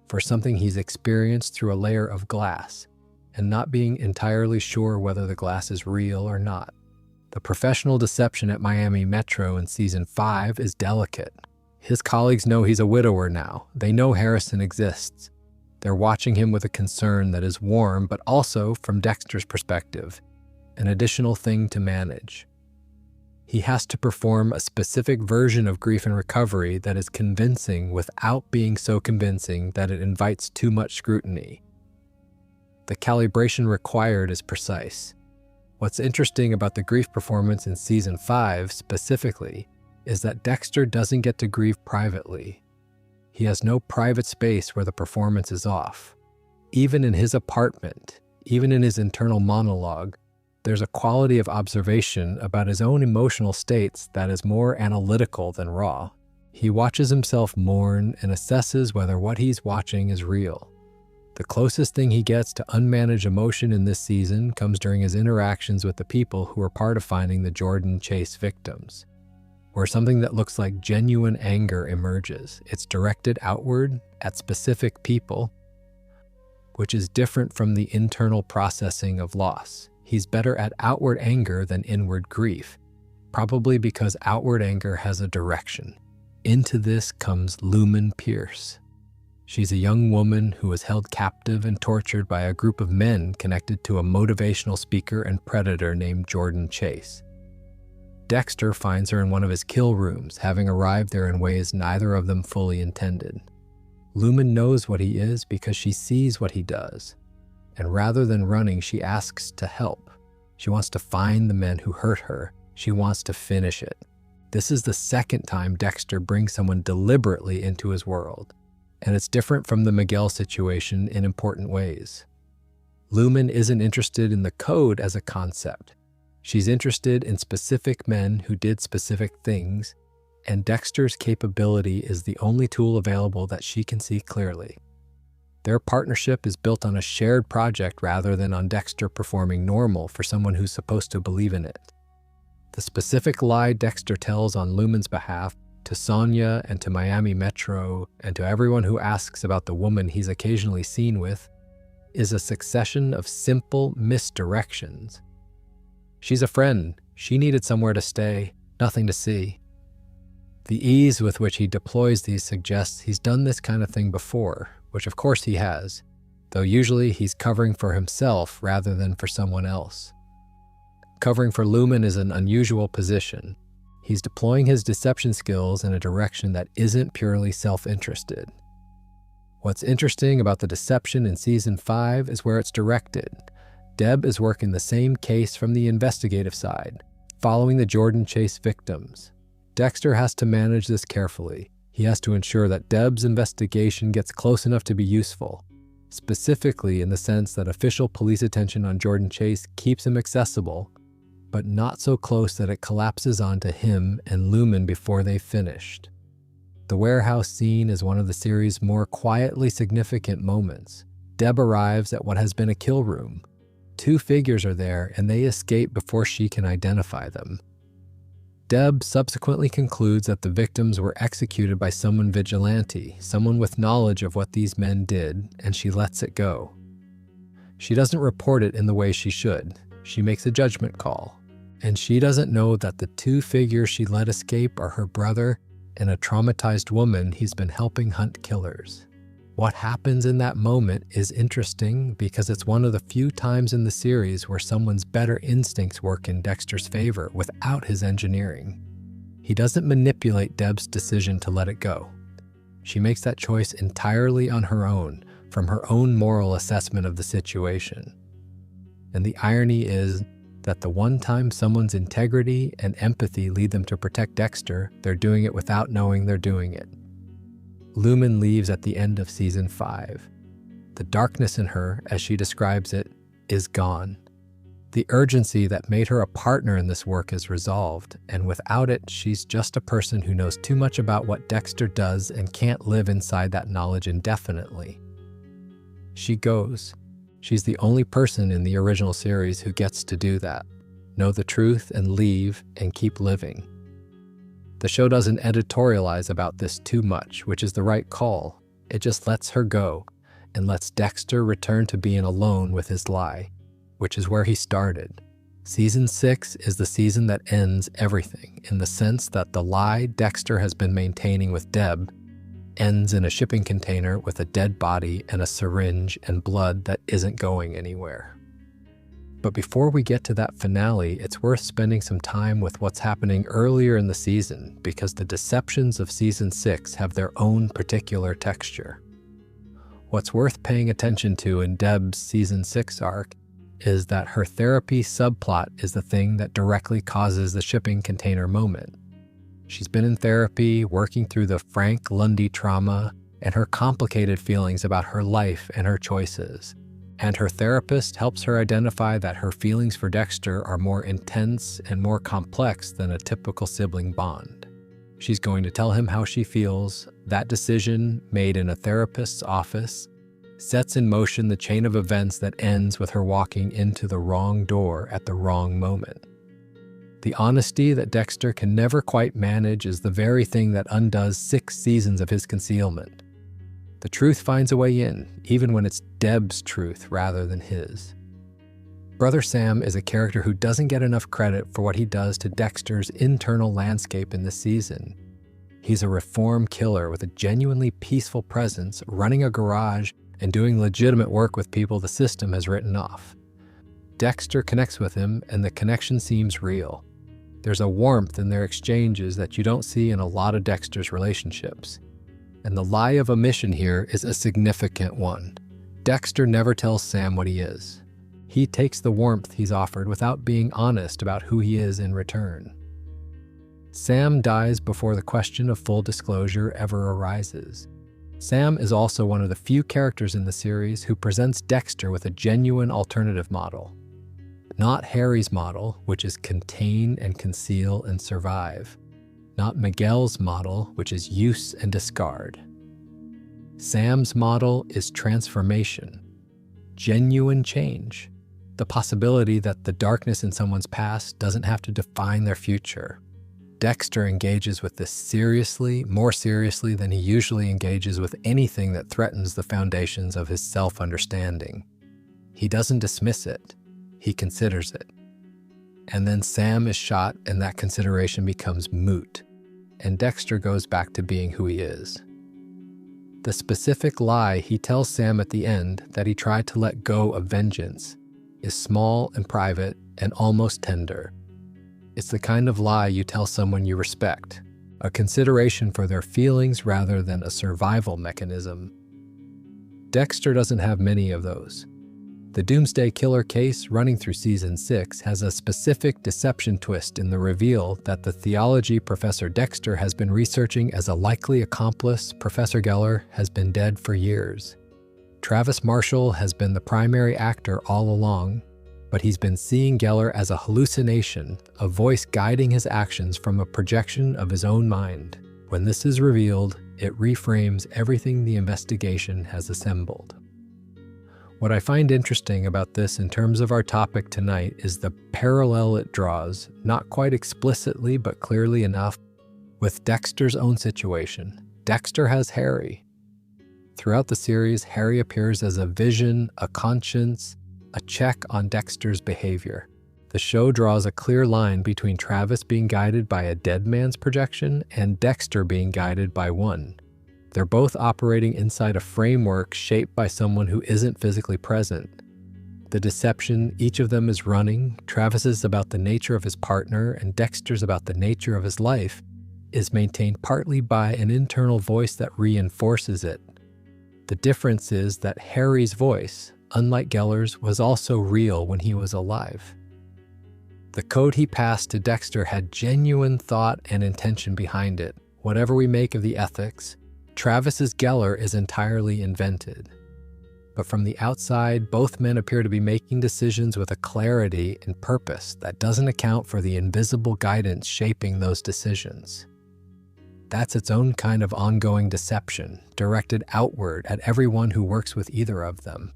for something he's experienced through a layer of glass, and not being entirely sure whether the glass is real or not. The professional deception at Miami Metro in Season 5 is delicate. His colleagues know he's a widower now. They know Harrison exists. They're watching him with a concern that is warm, but also, from Dexter's perspective, an additional thing to manage. He has to perform a specific version of grief and recovery that is convincing without being so convincing that it invites too much scrutiny. The calibration required is precise. What's interesting about the grief performance in Season 5 specifically is that Dexter doesn't get to grieve privately. He has no private space where the performance is off. Even in his apartment, even in his internal monologue, there's a quality of observation about his own emotional states that is more analytical than raw. He watches himself mourn and assesses whether what he's watching is real. The closest thing he gets to unmanaged emotion in this season comes during his interactions with the people who are part of finding the Jordan Chase victims, where something that looks like genuine anger emerges. It's directed outward at specific people, which is different from the internal processing of loss. He's better at outward anger than inward grief, probably because outward anger has a direction. Into this comes Lumen Pierce. She's a young woman who was held captive and tortured by a group of men connected to a motivational speaker and predator named Jordan Chase. Dexter finds her in one of his kill rooms, having arrived there in ways neither of them fully intended. Lumen knows what he is because she sees what he does, and rather than running, she asks to help. She wants to find the men who hurt her. She wants to finish it. This is the second time Dexter brings someone deliberately into his world, and it's different from the Miguel situation in important ways. Lumen isn't interested in the code as a concept. She's interested in specific men who did specific things, and Dexter's capability is the only tool available that she can see clearly. Their partnership is built on a shared project rather than on Dexter performing normal for someone who's supposed to believe in it. The specific lie Dexter tells on Lumen's behalf to Sonia and to Miami Metro and to everyone who asks about the woman he's occasionally seen with is a succession of simple misdirections. She's a friend. She needed somewhere to stay, nothing to see. The ease with which he deploys these suggests he's done this kind of thing before, which of course he has, though usually he's covering for himself rather than for someone else. Covering for Lumen is an unusual position. He's deploying his deception skills in a direction that isn't purely self-interested. What's interesting about the deception in Season 5 is where it's directed. Deb is working the same case from the investigative side, following the Jordan Chase victims. Dexter has to manage this carefully. He has to ensure that Deb's investigation gets close enough to be useful, specifically in the sense that official police attention on Jordan Chase keeps him accessible, but not so close that it collapses onto him and Lumen before they've finished. The warehouse scene is one of the series' more quietly significant moments. Deb arrives at what has been a kill room. Two figures are there, and they escape before she can identify them. Deb subsequently concludes that the victims were executed by someone vigilante, someone with knowledge of what these men did, and she lets it go. She doesn't report it in the way she should. She makes a judgment call, and she doesn't know that the two figures she let escape are her brother and a traumatized woman he's been helping hunt killers. What happens in that moment is interesting because it's one of the few times in the series where someone's better instincts work in Dexter's favor without his engineering. He doesn't manipulate Deb's decision to let it go. She makes that choice entirely on her own, from her own moral assessment of the situation. And the irony is that the one time someone's integrity and empathy lead them to protect Dexter, they're doing it without knowing they're doing it. Lumen leaves at the end of Season 5. The darkness in her, as she describes it, is gone. The urgency that made her a partner in this work is resolved, and without it, she's just a person who knows too much about what Dexter does and can't live inside that knowledge indefinitely. She goes. She's the only person in the original series who gets to do that. Know the truth and leave and keep living. The show doesn't editorialize about this too much, which is the right call. It just lets her go and lets Dexter return to being alone with his lie, which is where he started. Season 6 is the season that ends everything, in the sense that the lie Dexter has been maintaining with Deb ends in a shipping container with a dead body and a syringe and blood that isn't going anywhere. But before we get to that finale, it's worth spending some time with what's happening earlier in the season, because the deceptions of Season 6 have their own particular texture. What's worth paying attention to in Deb's Season 6 arc is that her therapy subplot is the thing that directly causes the shipping container moment. She's been in therapy, working through the Frank Lundy trauma and her complicated feelings about her life and her choices. And her therapist helps her identify that her feelings for Dexter are more intense and more complex than a typical sibling bond. She's going to tell him how she feels. That decision, made in a therapist's office, sets in motion the chain of events that ends with her walking into the wrong door at the wrong moment. The honesty that Dexter can never quite manage is the very thing that undoes 6 seasons of his concealment. The truth finds a way in, even when it's Deb's truth rather than his. Brother Sam is a character who doesn't get enough credit for what he does to Dexter's internal landscape in this season. He's a reform killer with a genuinely peaceful presence, running a garage and doing legitimate work with people the system has written off. Dexter connects with him, and the connection seems real. There's a warmth in their exchanges that you don't see in a lot of Dexter's relationships. And the lie of omission here is a significant one. Dexter never tells Sam what he is. He takes the warmth he's offered without being honest about who he is in return. Sam dies before the question of full disclosure ever arises. Sam is also one of the few characters in the series who presents Dexter with a genuine alternative model. Not Harry's model, which is contain and conceal and survive. Not Miguel's model, which is use and discard. Sam's model is transformation, genuine change, the possibility that the darkness in someone's past doesn't have to define their future. Dexter engages with this seriously, more seriously than he usually engages with anything that threatens the foundations of his self-understanding. He doesn't dismiss it, he considers it. And then Sam is shot and that consideration becomes moot. and Dexter goes back to being who he is. The specific lie he tells Sam at the end, that he tried to let go of vengeance, is small and private and almost tender. It's the kind of lie you tell someone you respect, a consideration for their feelings rather than a survival mechanism. Dexter doesn't have many of those. The Doomsday Killer case running through Season 6 has a specific deception twist in the reveal that the theology Professor Dexter has been researching as a likely accomplice, Professor Geller, has been dead for years. Travis Marshall has been the primary actor all along, but he's been seeing Geller as a hallucination, a voice guiding his actions from a projection of his own mind. When this is revealed, it reframes everything the investigation has assembled. What I find interesting about this in terms of our topic tonight is the parallel it draws, not quite explicitly but clearly enough, with Dexter's own situation. Dexter has Harry. Throughout the series, Harry appears as a vision, a conscience, a check on Dexter's behavior. The show draws a clear line between Travis being guided by a dead man's projection and Dexter being guided by one. They're both operating inside a framework shaped by someone who isn't physically present. The deception each of them is running, Travis is about the nature of his partner and Dexter's about the nature of his life, is maintained partly by an internal voice that reinforces it. The difference is that Harry's voice, unlike Geller's, was also real when he was alive. The code he passed to Dexter had genuine thought and intention behind it. Whatever we make of the ethics, Travis's Geller is entirely invented. But from the outside, both men appear to be making decisions with a clarity and purpose that doesn't account for the invisible guidance shaping those decisions. That's its own kind of ongoing deception, directed outward at everyone who works with either of them.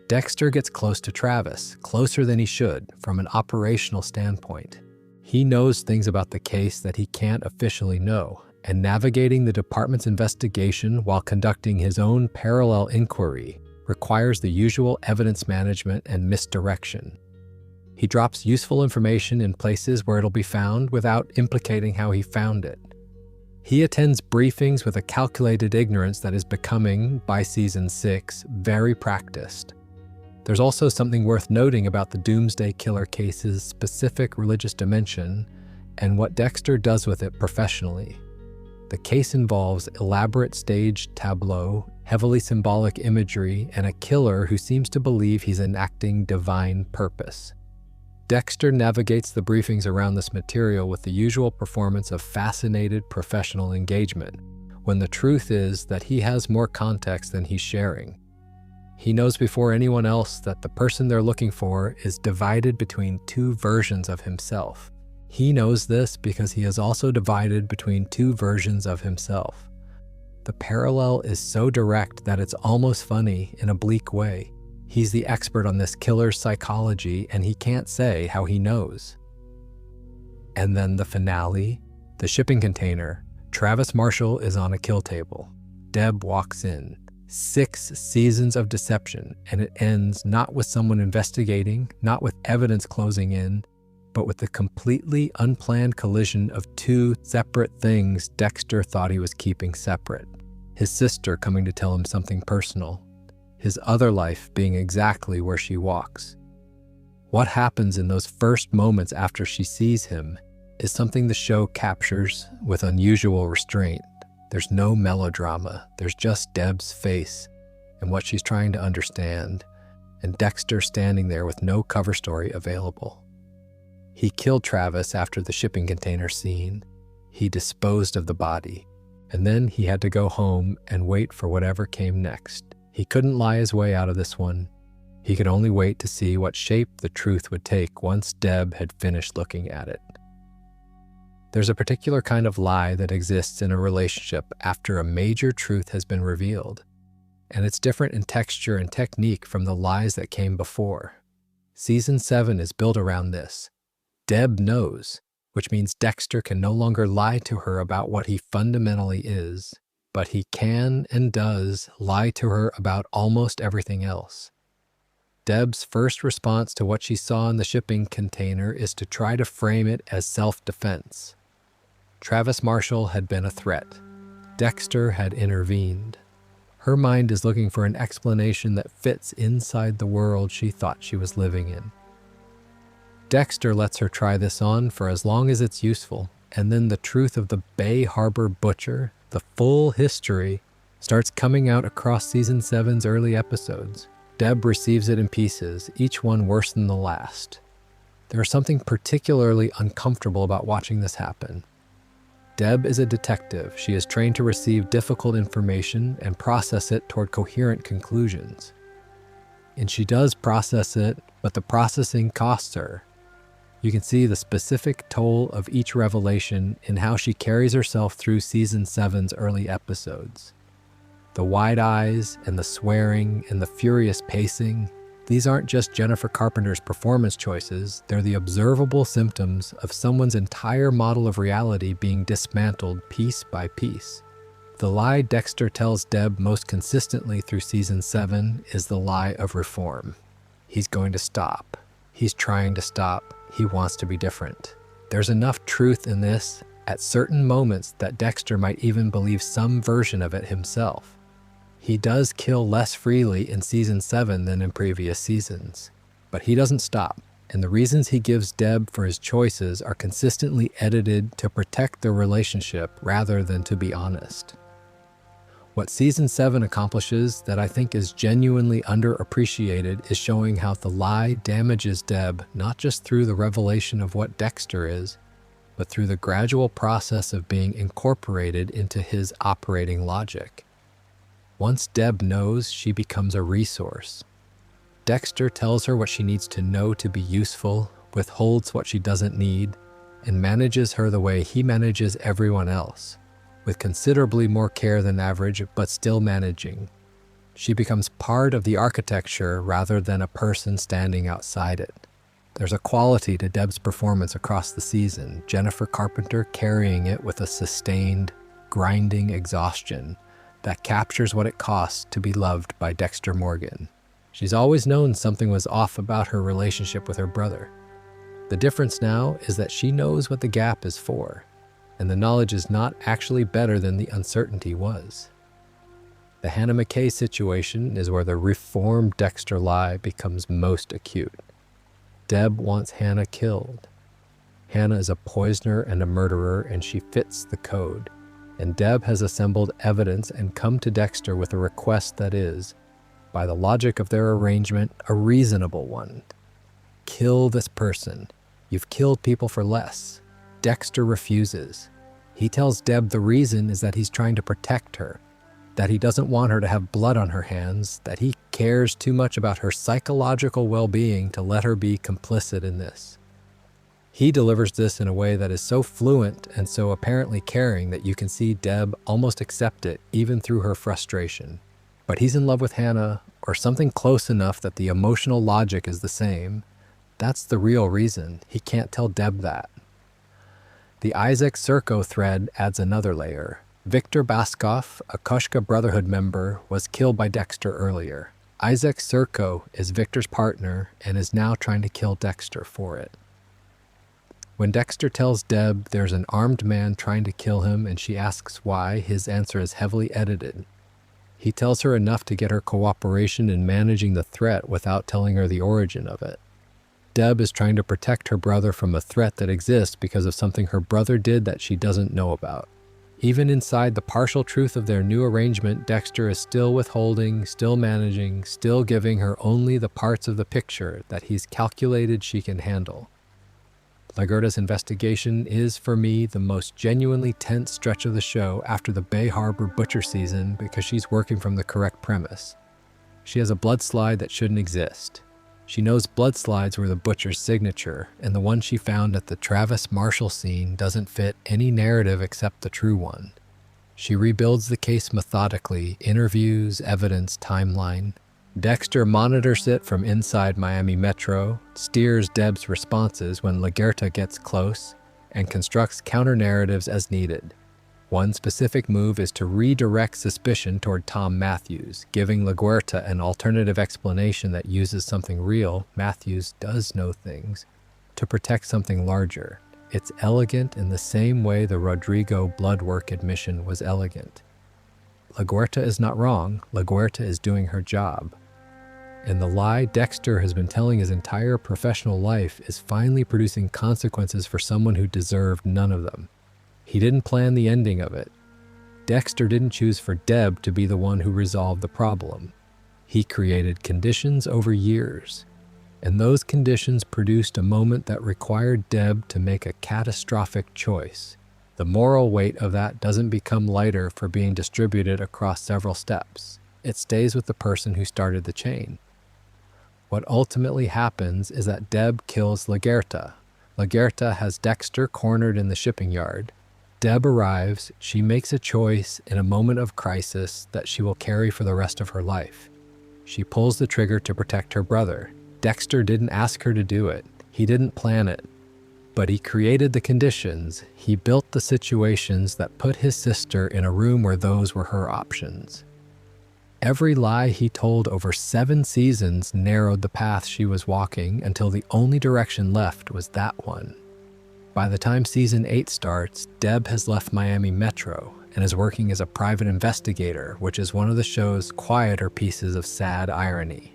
Dexter gets close to Travis, closer than he should, from an operational standpoint. He knows things about the case that he can't officially know, and navigating the department's investigation while conducting his own parallel inquiry requires the usual evidence management and misdirection. He drops useful information in places where it'll be found without implicating how he found it. He attends briefings with a calculated ignorance that is becoming, by Season 6, very practiced. There's also something worth noting about the Doomsday Killer case's specific religious dimension and what Dexter does with it professionally. The case involves elaborate staged tableau, heavily symbolic imagery, and a killer who seems to believe he's enacting divine purpose. Dexter navigates the briefings around this material with the usual performance of fascinated professional engagement, when the truth is that he has more context than he's sharing. He knows before anyone else that the person they're looking for is divided between two versions of himself. He knows this because he is also divided between two versions of himself. The parallel is so direct that it's almost funny in a bleak way. He's the expert on this killer's psychology, and he can't say how he knows. And then the finale, the shipping container. Travis Marshall is on a kill table. Deb walks in. 6 seasons of deception, and it ends not with someone investigating, not with evidence closing in, but with the completely unplanned collision of two separate things Dexter thought he was keeping separate. His sister coming to tell him something personal, his other life being exactly where she walks. What happens in those first moments after she sees him is something the show captures with unusual restraint. There's no melodrama, there's just Deb's face and what she's trying to understand, and Dexter standing there with no cover story available. He killed Travis after the shipping container scene. He disposed of the body, and then he had to go home and wait for whatever came next. He couldn't lie his way out of this one. He could only wait to see what shape the truth would take once Deb had finished looking at it. There's a particular kind of lie that exists in a relationship after a major truth has been revealed, and it's different in texture and technique from the lies that came before. Season 7 is built around this. Deb knows, which means Dexter can no longer lie to her about what he fundamentally is, but he can and does lie to her about almost everything else. Deb's first response to what she saw in the shipping container is to try to frame it as self-defense. Travis Marshall had been a threat. Dexter had intervened. Her mind is looking for an explanation that fits inside the world she thought she was living in. Dexter lets her try this on for as long as it's useful, and then the truth of the Bay Harbor Butcher, the full history, starts coming out across Season 7's early episodes. Deb receives it in pieces, each one worse than the last. There is something particularly uncomfortable about watching this happen. Deb is a detective. She is trained to receive difficult information and process it toward coherent conclusions. And she does process it, but the processing costs her. You can see the specific toll of each revelation in how she carries herself through Season 7's early episodes. The wide eyes and the swearing and the furious pacing, these aren't just Jennifer Carpenter's performance choices, they're the observable symptoms of someone's entire model of reality being dismantled piece by piece. The lie Dexter tells Deb most consistently through Season 7 is the lie of reform. He's going to stop. He's trying to stop. He wants to be different. There's enough truth in this at certain moments that Dexter might even believe some version of it himself. He does kill less freely in Season 7 than in previous seasons, but he doesn't stop, and the reasons he gives Deb for his choices are consistently edited to protect their relationship rather than to be honest. What Season 7 accomplishes that I think is genuinely underappreciated is showing how the lie damages Deb not just through the revelation of what Dexter is, but through the gradual process of being incorporated into his operating logic. Once Deb knows, she becomes a resource. Dexter tells her what she needs to know to be useful, withholds what she doesn't need, and manages her the way he manages everyone else, with considerably more care than average, but still managing. She becomes part of the architecture rather than a person standing outside it. There's a quality to Deb's performance across the season, Jennifer Carpenter carrying it with a sustained, grinding exhaustion that captures what it costs to be loved by Dexter Morgan. She's always known something was off about her relationship with her brother. The difference now is that she knows what the gap is for, and the knowledge is not actually better than the uncertainty was. The Hannah McKay situation is where the reformed Dexter lie becomes most acute. Deb wants Hannah killed. Hannah is a poisoner and a murderer, and she fits the code. And Deb has assembled evidence and come to Dexter with a request that is, by the logic of their arrangement, a reasonable one. Kill this person. You've killed people for less. Dexter refuses. He tells Deb the reason is that he's trying to protect her, that he doesn't want her to have blood on her hands, that he cares too much about her psychological well-being to let her be complicit in this. He delivers this in a way that is so fluent and so apparently caring that you can see Deb almost accept it even through her frustration. But he's in love with Hannah, or something close enough that the emotional logic is the same. That's the real reason. He can't tell Deb that. The Isaac Serco thread adds another layer. Victor Baskov, a Koshka Brotherhood member, was killed by Dexter earlier. Isaac Serco is Victor's partner and is now trying to kill Dexter for it. When Dexter tells Deb there's an armed man trying to kill him and she asks why, his answer is heavily edited. He tells her enough to get her cooperation in managing the threat without telling her the origin of it. Deb is trying to protect her brother from a threat that exists because of something her brother did that she doesn't know about. Even inside the partial truth of their new arrangement, Dexter is still withholding, still managing, still giving her only the parts of the picture that he's calculated she can handle. LaGuerta's investigation is, for me, the most genuinely tense stretch of the show after the Bay Harbor Butcher season because she's working from the correct premise. She has a blood slide that shouldn't exist. She knows blood slides were the Butcher's signature, and the one she found at the Travis Marshall scene doesn't fit any narrative except the true one. She rebuilds the case methodically, interviews, evidence, timeline. Dexter monitors it from inside Miami Metro, steers Deb's responses when LaGuerta gets close, and constructs counter-narratives as needed. One specific move is to redirect suspicion toward Tom Matthews, giving LaGuerta an alternative explanation that uses something real, Matthews does know things, to protect something larger. It's elegant in the same way the Rodrigo blood work admission was elegant. LaGuerta is not wrong, LaGuerta is doing her job. And the lie Dexter has been telling his entire professional life is finally producing consequences for someone who deserved none of them. He didn't plan the ending of it. Dexter didn't choose for Deb to be the one who resolved the problem. He created conditions over years, and those conditions produced a moment that required Deb to make a catastrophic choice. The moral weight of that doesn't become lighter for being distributed across several steps. It stays with the person who started the chain. What ultimately happens is that Deb kills LaGuerta. LaGuerta has Dexter cornered in the shipping yard. Deb arrives, she makes a choice in a moment of crisis that she will carry for the rest of her life. She pulls the trigger to protect her brother. Dexter didn't ask her to do it. He didn't plan it. But he created the conditions. He built the situations that put his sister in a room where those were her options. Every lie he told over 7 seasons narrowed the path she was walking until the only direction left was that one. By the time season 8 starts, Deb has left Miami Metro and is working as a private investigator, which is one of the show's quieter pieces of sad irony.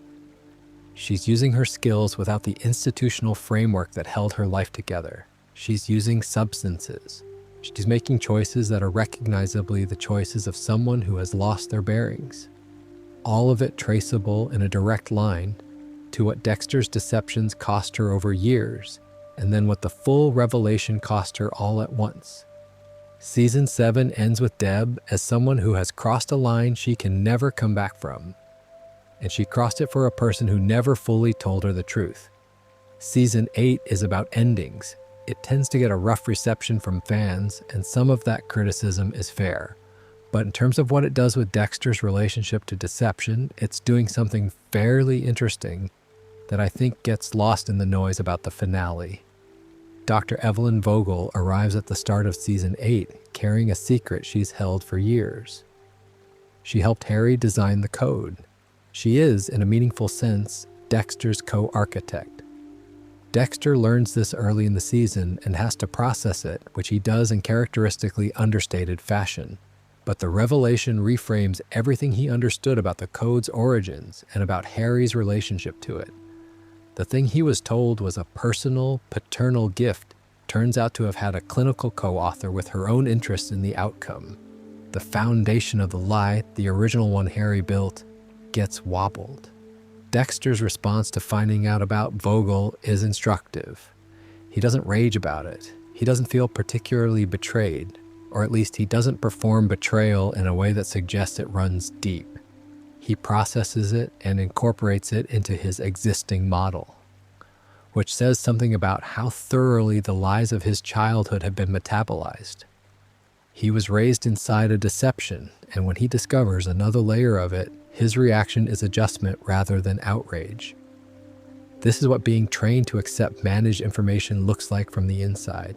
She's using her skills without the institutional framework that held her life together. She's using substances. She's making choices that are recognizably the choices of someone who has lost their bearings. All of it traceable in a direct line to what Dexter's deceptions cost her over years, and then what the full revelation cost her all at once. Season 7 ends with Deb as someone who has crossed a line she can never come back from. And she crossed it for a person who never fully told her the truth. Season 8 is about endings. It tends to get a rough reception from fans, and some of that criticism is fair. But in terms of what it does with Dexter's relationship to deception, it's doing something fairly interesting that I think gets lost in the noise about the finale. Dr. Evelyn Vogle arrives at the start of season 8 carrying a secret she's held for years. She helped Harry design the code. She is, in a meaningful sense, Dexter's co-architect. Dexter learns this early in the season and has to process it, which he does in characteristically understated fashion. But the revelation reframes everything he understood about the code's origins and about Harry's relationship to it. The thing he was told was a personal, paternal gift turns out to have had a clinical co-author with her own interest in the outcome. The foundation of the lie, the original one Harry built, gets wobbled. Dexter's response to finding out about Vogle is instructive. He doesn't rage about it. He doesn't feel particularly betrayed, or at least he doesn't perform betrayal in a way that suggests it runs deep. He processes it and incorporates it into his existing model, which says something about how thoroughly the lies of his childhood have been metabolized. He was raised inside a deception, and when he discovers another layer of it, his reaction is adjustment rather than outrage. This is what being trained to accept managed information looks like from the inside.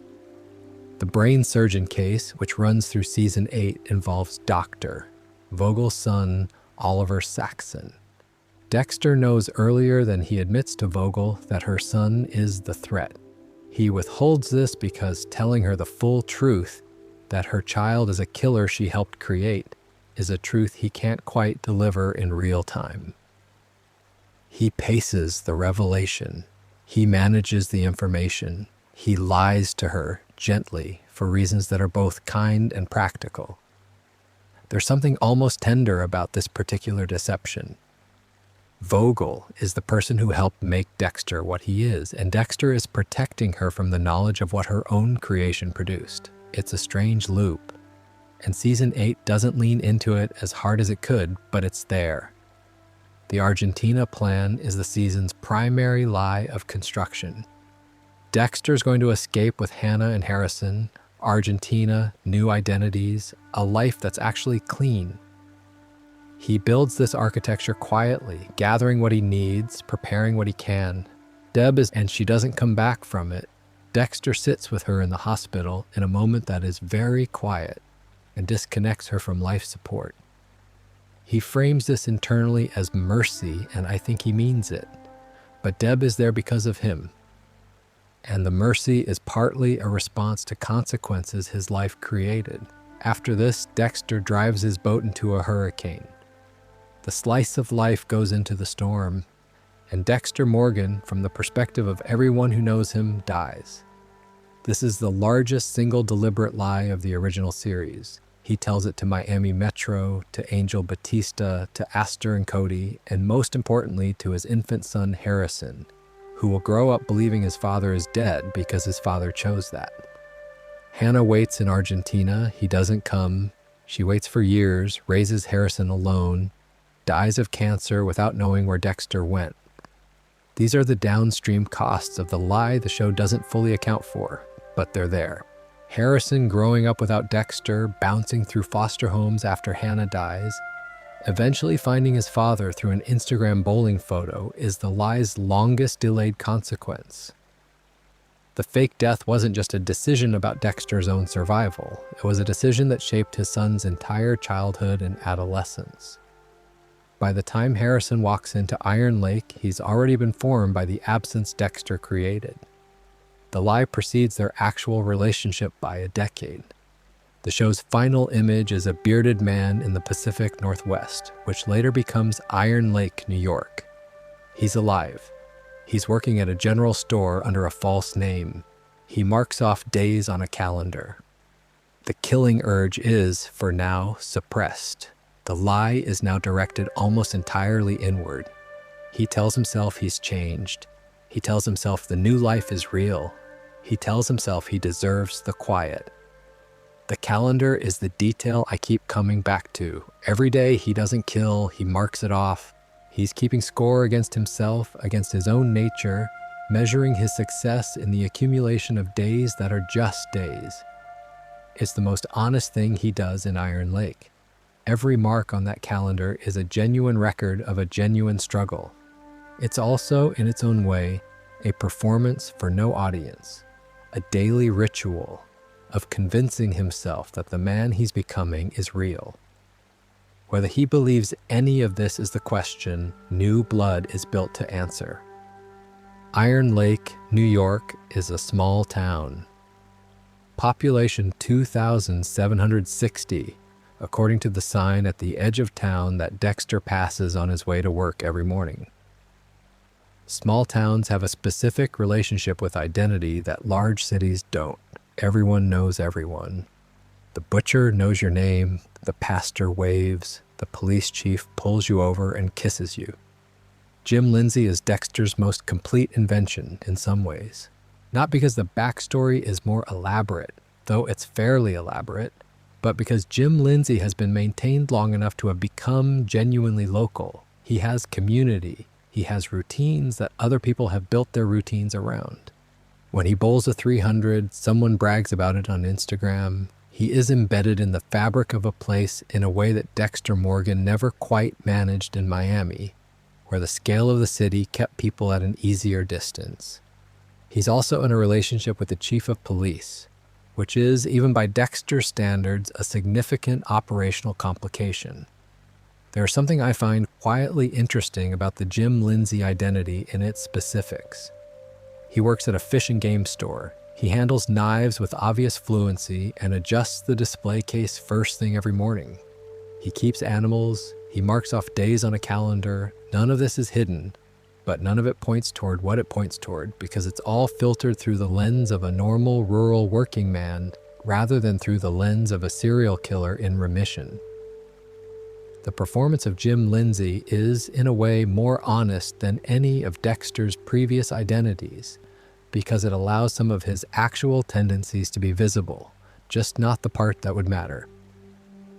The brain surgeon case, which runs through season 8, involves Dr. Vogle's son, Oliver Saxon. Dexter knows earlier than he admits to Vogle that her son is the threat. He withholds this because telling her the full truth, that her child is a killer she helped create, is a truth he can't quite deliver in real time. He paces the revelation. He manages the information. He lies to her gently for reasons that are both kind and practical. There's something almost tender about this particular deception. Vogle is the person who helped make Dexter what he is, and Dexter is protecting her from the knowledge of what her own creation produced. It's a strange loop, and season 8 doesn't lean into it as hard as it could, but it's there. The Argentina plan is the season's primary lie of construction. Dexter's going to escape with Hannah and Harrison, Argentina, new identities, a life that's actually clean. He builds this architecture quietly, gathering what he needs, preparing what he can. Deb is, and she doesn't come back from it. Dexter sits with her in the hospital in a moment that is very quiet and disconnects her from life support. He frames this internally as mercy, and I think he means it. But Deb is there because of him. and the mercy is partly a response to consequences his life created. After this, Dexter drives his boat into a hurricane. The slice of life goes into the storm, and Dexter Morgan, from the perspective of everyone who knows him, dies. This is the largest single deliberate lie of the original series. He tells it to Miami Metro, to Angel Batista, to Astor and Cody, and most importantly to his infant son Harrison, who will grow up believing his father is dead because his father chose that. Hannah waits in Argentina. He doesn't come. She waits for years, raises Harrison alone, dies of cancer without knowing where Dexter went. These are the downstream costs of the lie the show doesn't fully account for, but they're there. Harrison growing up without Dexter, bouncing through foster homes after Hannah dies, eventually finding his father through an Instagram bowling photo is the lie's longest delayed consequence. The fake death wasn't just a decision about Dexter's own survival. It was a decision that shaped his son's entire childhood and adolescence. By the time Harrison walks into Iron Lake, he's already been formed by the absence Dexter created. The lie precedes their actual relationship by a decade. The show's final image is a bearded man in the Pacific Northwest, which later becomes Iron Lake, New York. He's alive. He's working at a general store under a false name. He marks off days on a calendar. The killing urge is, for now, suppressed. The lie is now directed almost entirely inward. He tells himself he's changed. He tells himself the new life is real. He tells himself he deserves the quiet. The calendar is the detail I keep coming back to. Every day he doesn't kill, he marks it off. He's keeping score against himself, against his own nature, measuring his success in the accumulation of days that are just days. It's the most honest thing he does in Iron Lake. Every mark on that calendar is a genuine record of a genuine struggle. It's also, in its own way, a performance for no audience, a daily ritual of convincing himself that the man he's becoming is real. Whether he believes any of this is the question New Blood is built to answer. Iron Lake, New York, is a small town. Population 2,760, according to the sign at the edge of town that Dexter passes on his way to work every morning. Small towns have a specific relationship with identity that large cities don't. Everyone knows everyone. The butcher knows your name, the pastor waves, the police chief pulls you over and kisses you. Jim Lindsay is Dexter's most complete invention in some ways. Not because the backstory is more elaborate, though it's fairly elaborate, but because Jim Lindsay has been maintained long enough to have become genuinely local. He has community. He has routines that other people have built their routines around. When he bowls a 300, someone brags about it on Instagram. He is embedded in the fabric of a place in a way that Dexter Morgan never quite managed in Miami, where the scale of the city kept people at an easier distance. He's also in a relationship with the chief of police, which is, even by Dexter's standards, a significant operational complication. There's something I find quietly interesting about the Jim Lindsay identity in its specifics. He works at a fish and game store. He handles knives with obvious fluency and adjusts the display case first thing every morning. He keeps animals. He marks off days on a calendar. None of this is hidden, but none of it points toward what it points toward because it's all filtered through the lens of a normal rural working man rather than through the lens of a serial killer in remission. The performance of Jim Lindsay is, in a way, more honest than any of Dexter's previous identities because it allows some of his actual tendencies to be visible, just not the part that would matter.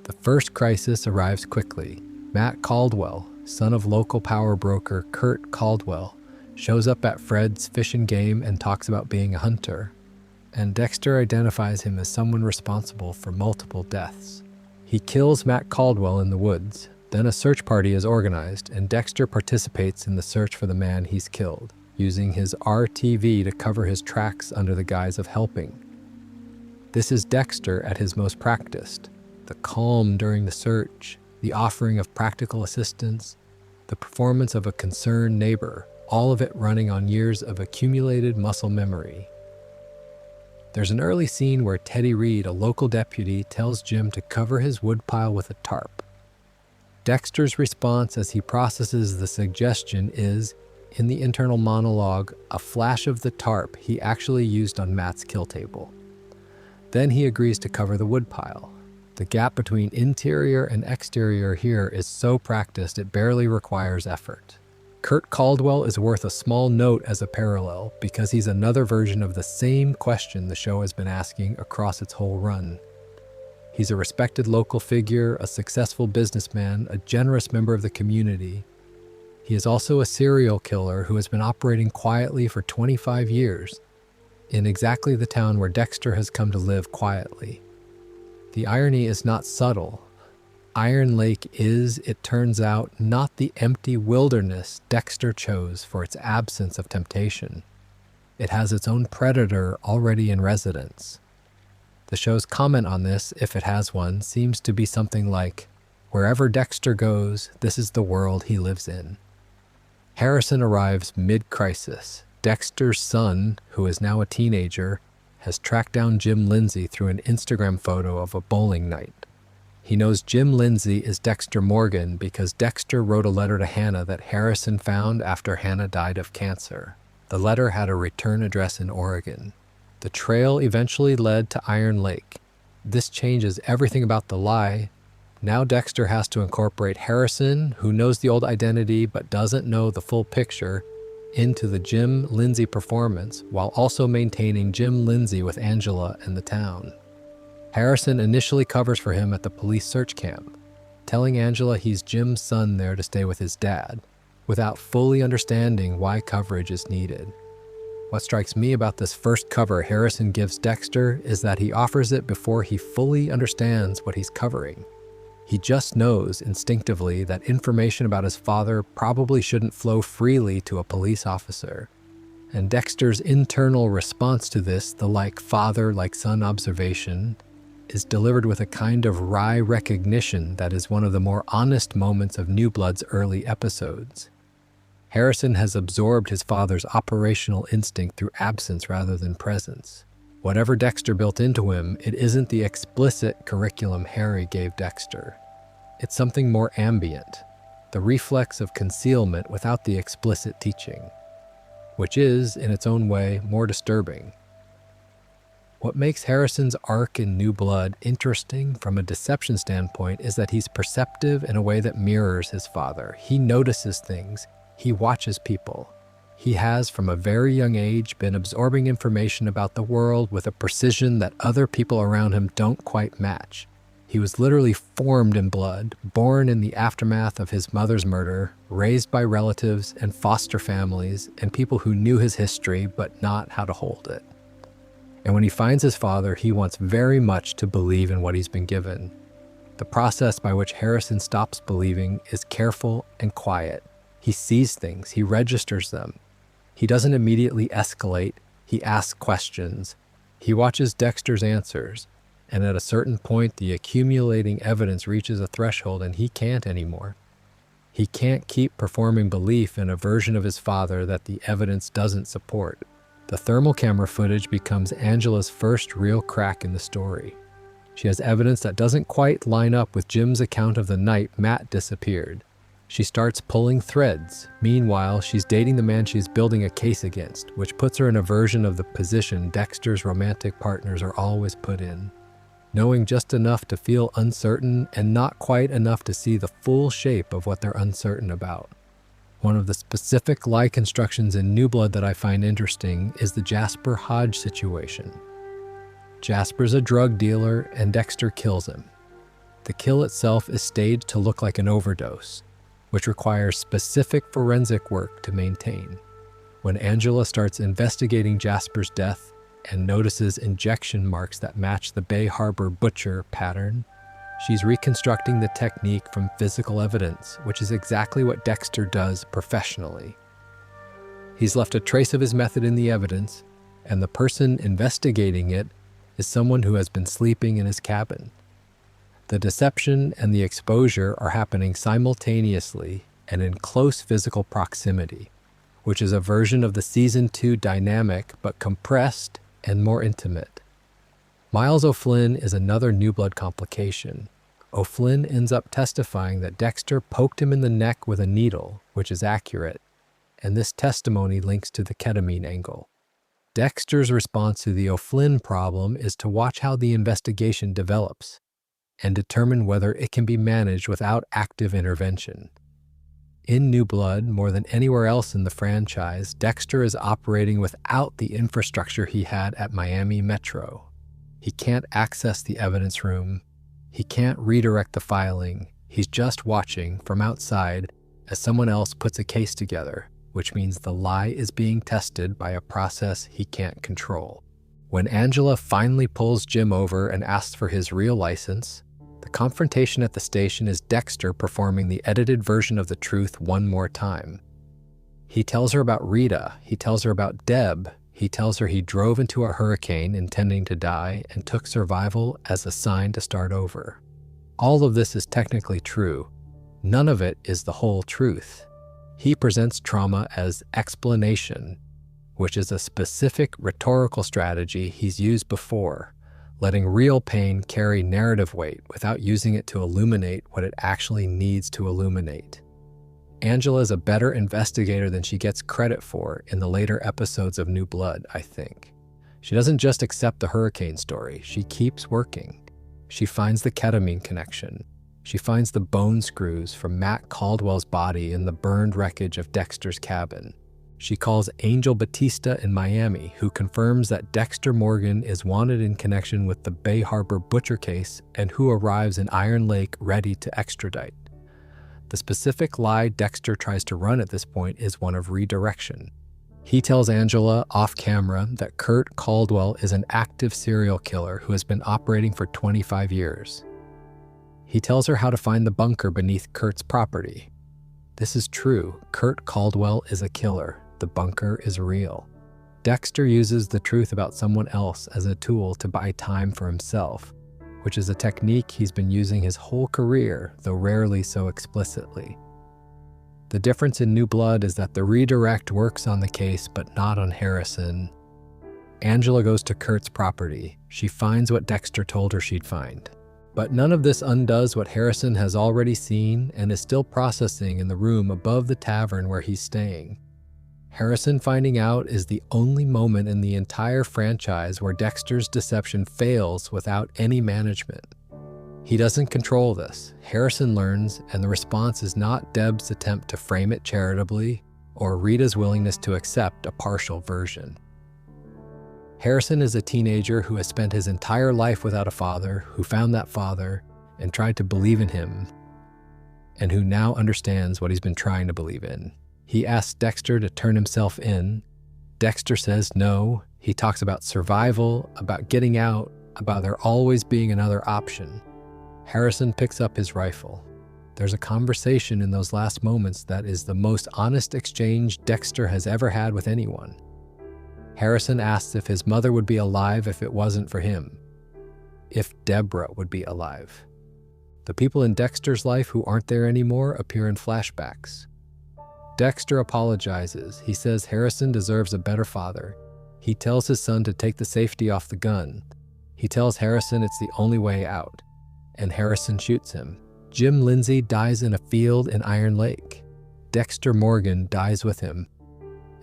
The first crisis arrives quickly. Matt Caldwell, son of local power broker Kurt Caldwell, shows up at Fred's Fish and Game and talks about being a hunter, and Dexter identifies him as someone responsible for multiple deaths. He kills Matt Caldwell in the woods. Then a search party is organized, and Dexter participates in the search for the man he's killed, using his RTV to cover his tracks under the guise of helping. This is Dexter at his most practiced. The calm during the search, the offering of practical assistance, the performance of a concerned neighbor, all of it running on years of accumulated muscle memory. There's an early scene where Teddy Reed, a local deputy, tells Jim to cover his woodpile with a tarp. Dexter's response as he processes the suggestion is, in the internal monologue, a flash of the tarp he actually used on Matt's kill table. Then he agrees to cover the woodpile. The gap between interior and exterior here is so practiced it barely requires effort. Kurt Caldwell is worth a small note as a parallel because he's another version of the same question the show has been asking across its whole run. He's a respected local figure, a successful businessman, a generous member of the community. He is also a serial killer who has been operating quietly for 25 years in exactly the town where Dexter has come to live quietly. The irony is not subtle. Iron Lake is, it turns out, not the empty wilderness Dexter chose for its absence of temptation. It has its own predator already in residence. The show's comment on this, if it has one, seems to be something like, "Wherever Dexter goes, this is the world he lives in." Harrison arrives mid-crisis. Dexter's son, who is now a teenager, has tracked down Jim Lindsay through an Instagram photo of a bowling night. He knows Jim Lindsay is Dexter Morgan because Dexter wrote a letter to Hannah that Harrison found after Hannah died of cancer. The letter had a return address in Oregon. The trail eventually led to Iron Lake. This changes everything about the lie. Now Dexter has to incorporate Harrison, who knows the old identity but doesn't know the full picture, into the Jim Lindsay performance while also maintaining Jim Lindsay with Angela and the town. Harrison initially covers for him at the police search camp, telling Angela he's Jim's son there to stay with his dad, without fully understanding why coverage is needed. What strikes me about this first cover Harrison gives Dexter is that he offers it before he fully understands what he's covering. He just knows instinctively that information about his father probably shouldn't flow freely to a police officer. And Dexter's internal response to this, the like father, like son observation, is delivered with a kind of wry recognition that is one of the more honest moments of New Blood's early episodes. Harrison has absorbed his father's operational instinct through absence rather than presence. Whatever Dexter built into him, it isn't the explicit curriculum Harry gave Dexter. It's something more ambient, the reflex of concealment without the explicit teaching, which is, in its own way, more disturbing. What makes Harrison's arc in New Blood interesting from a deception standpoint is that he's perceptive in a way that mirrors his father. He notices things. He watches people. He has, from a very young age, been absorbing information about the world with a precision that other people around him don't quite match. He was literally formed in blood, born in the aftermath of his mother's murder, raised by relatives and foster families and people who knew his history but not how to hold it. And when he finds his father, he wants very much to believe in what he's been given. The process by which Harrison stops believing is careful and quiet. He sees things, he registers them. He doesn't immediately escalate, he asks questions. He watches Dexter's answers, and at a certain point the accumulating evidence reaches a threshold and he can't anymore. He can't keep performing belief in a version of his father that the evidence doesn't support. The thermal camera footage becomes Angela's first real crack in the story. She has evidence that doesn't quite line up with Jim's account of the night Matt disappeared. She starts pulling threads. Meanwhile, she's dating the man she's building a case against, which puts her in a version of the position Dexter's romantic partners are always put in. Knowing just enough to feel uncertain and not quite enough to see the full shape of what they're uncertain about. One of the specific lie constructions in New Blood that I find interesting is the Jasper Hodge situation. Jasper's a drug dealer and Dexter kills him. The kill itself is staged to look like an overdose, which requires specific forensic work to maintain. When Angela starts investigating Jasper's death and notices injection marks that match the Bay Harbor butcher pattern, she's reconstructing the technique from physical evidence, which is exactly what Dexter does professionally. He's left a trace of his method in the evidence, and the person investigating it is someone who has been sleeping in his cabin. The deception and the exposure are happening simultaneously and in close physical proximity, which is a version of the Season 2 dynamic but compressed and more intimate. Miles O'Flynn is another New Blood complication. O'Flynn ends up testifying that Dexter poked him in the neck with a needle, which is accurate, and this testimony links to the ketamine angle. Dexter's response to the O'Flynn problem is to watch how the investigation develops and determine whether it can be managed without active intervention. In New Blood, more than anywhere else in the franchise, Dexter is operating without the infrastructure he had at Miami Metro. He can't access the evidence room. He can't redirect the filing. He's just watching from outside as someone else puts a case together, which means the lie is being tested by a process he can't control. When Angela finally pulls Jim over and asks for his real license, the confrontation at the station is Dexter performing the edited version of the truth one more time. He tells her about Rita, he tells her about Deb, he tells her he drove into a hurricane intending to die and took survival as a sign to start over. All of this is technically true. None of it is the whole truth. He presents trauma as explanation, which is a specific rhetorical strategy he's used before, letting real pain carry narrative weight without using it to illuminate what it actually needs to illuminate. Angela is a better investigator than she gets credit for in the later episodes of New Blood, I think. She doesn't just accept the hurricane story, she keeps working. She finds the ketamine connection. She finds the bone screws from Matt Caldwell's body in the burned wreckage of Dexter's cabin. She calls Angel Batista in Miami, who confirms that Dexter Morgan is wanted in connection with the Bay Harbor butcher case and who arrives in Iron Lake ready to extradite. The specific lie Dexter tries to run at this point is one of redirection. He tells Angela off camera that Kurt Caldwell is an active serial killer who has been operating for 25 years. He tells her how to find the bunker beneath Kurt's property. This is true. Kurt Caldwell is a killer. The bunker is real. Dexter uses the truth about someone else as a tool to buy time for himself, which is a technique he's been using his whole career, though rarely so explicitly. The difference in New Blood is that the redirect works on the case but not on Harrison. Angela goes to Kurt's property. She finds what Dexter told her she'd find. But none of this undoes what Harrison has already seen and is still processing in the room above the tavern where he's staying. Harrison finding out is the only moment in the entire franchise where Dexter's deception fails without any management. He doesn't control this. Harrison learns, and the response is not Deb's attempt to frame it charitably or Rita's willingness to accept a partial version. Harrison is a teenager who has spent his entire life without a father, who found that father and tried to believe in him, and who now understands what he's been trying to believe in. He asks Dexter to turn himself in. Dexter says no. He talks about survival, about getting out, about there always being another option. Harrison picks up his rifle. There's a conversation in those last moments that is the most honest exchange Dexter has ever had with anyone. Harrison asks if his mother would be alive if it wasn't for him. If Deborah would be alive. The people in Dexter's life who aren't there anymore appear in flashbacks. Dexter apologizes. He says Harrison deserves a better father. He tells his son to take the safety off the gun. He tells Harrison it's the only way out, and Harrison shoots him. Jim Lindsay dies in a field in Iron Lake. Dexter Morgan dies with him.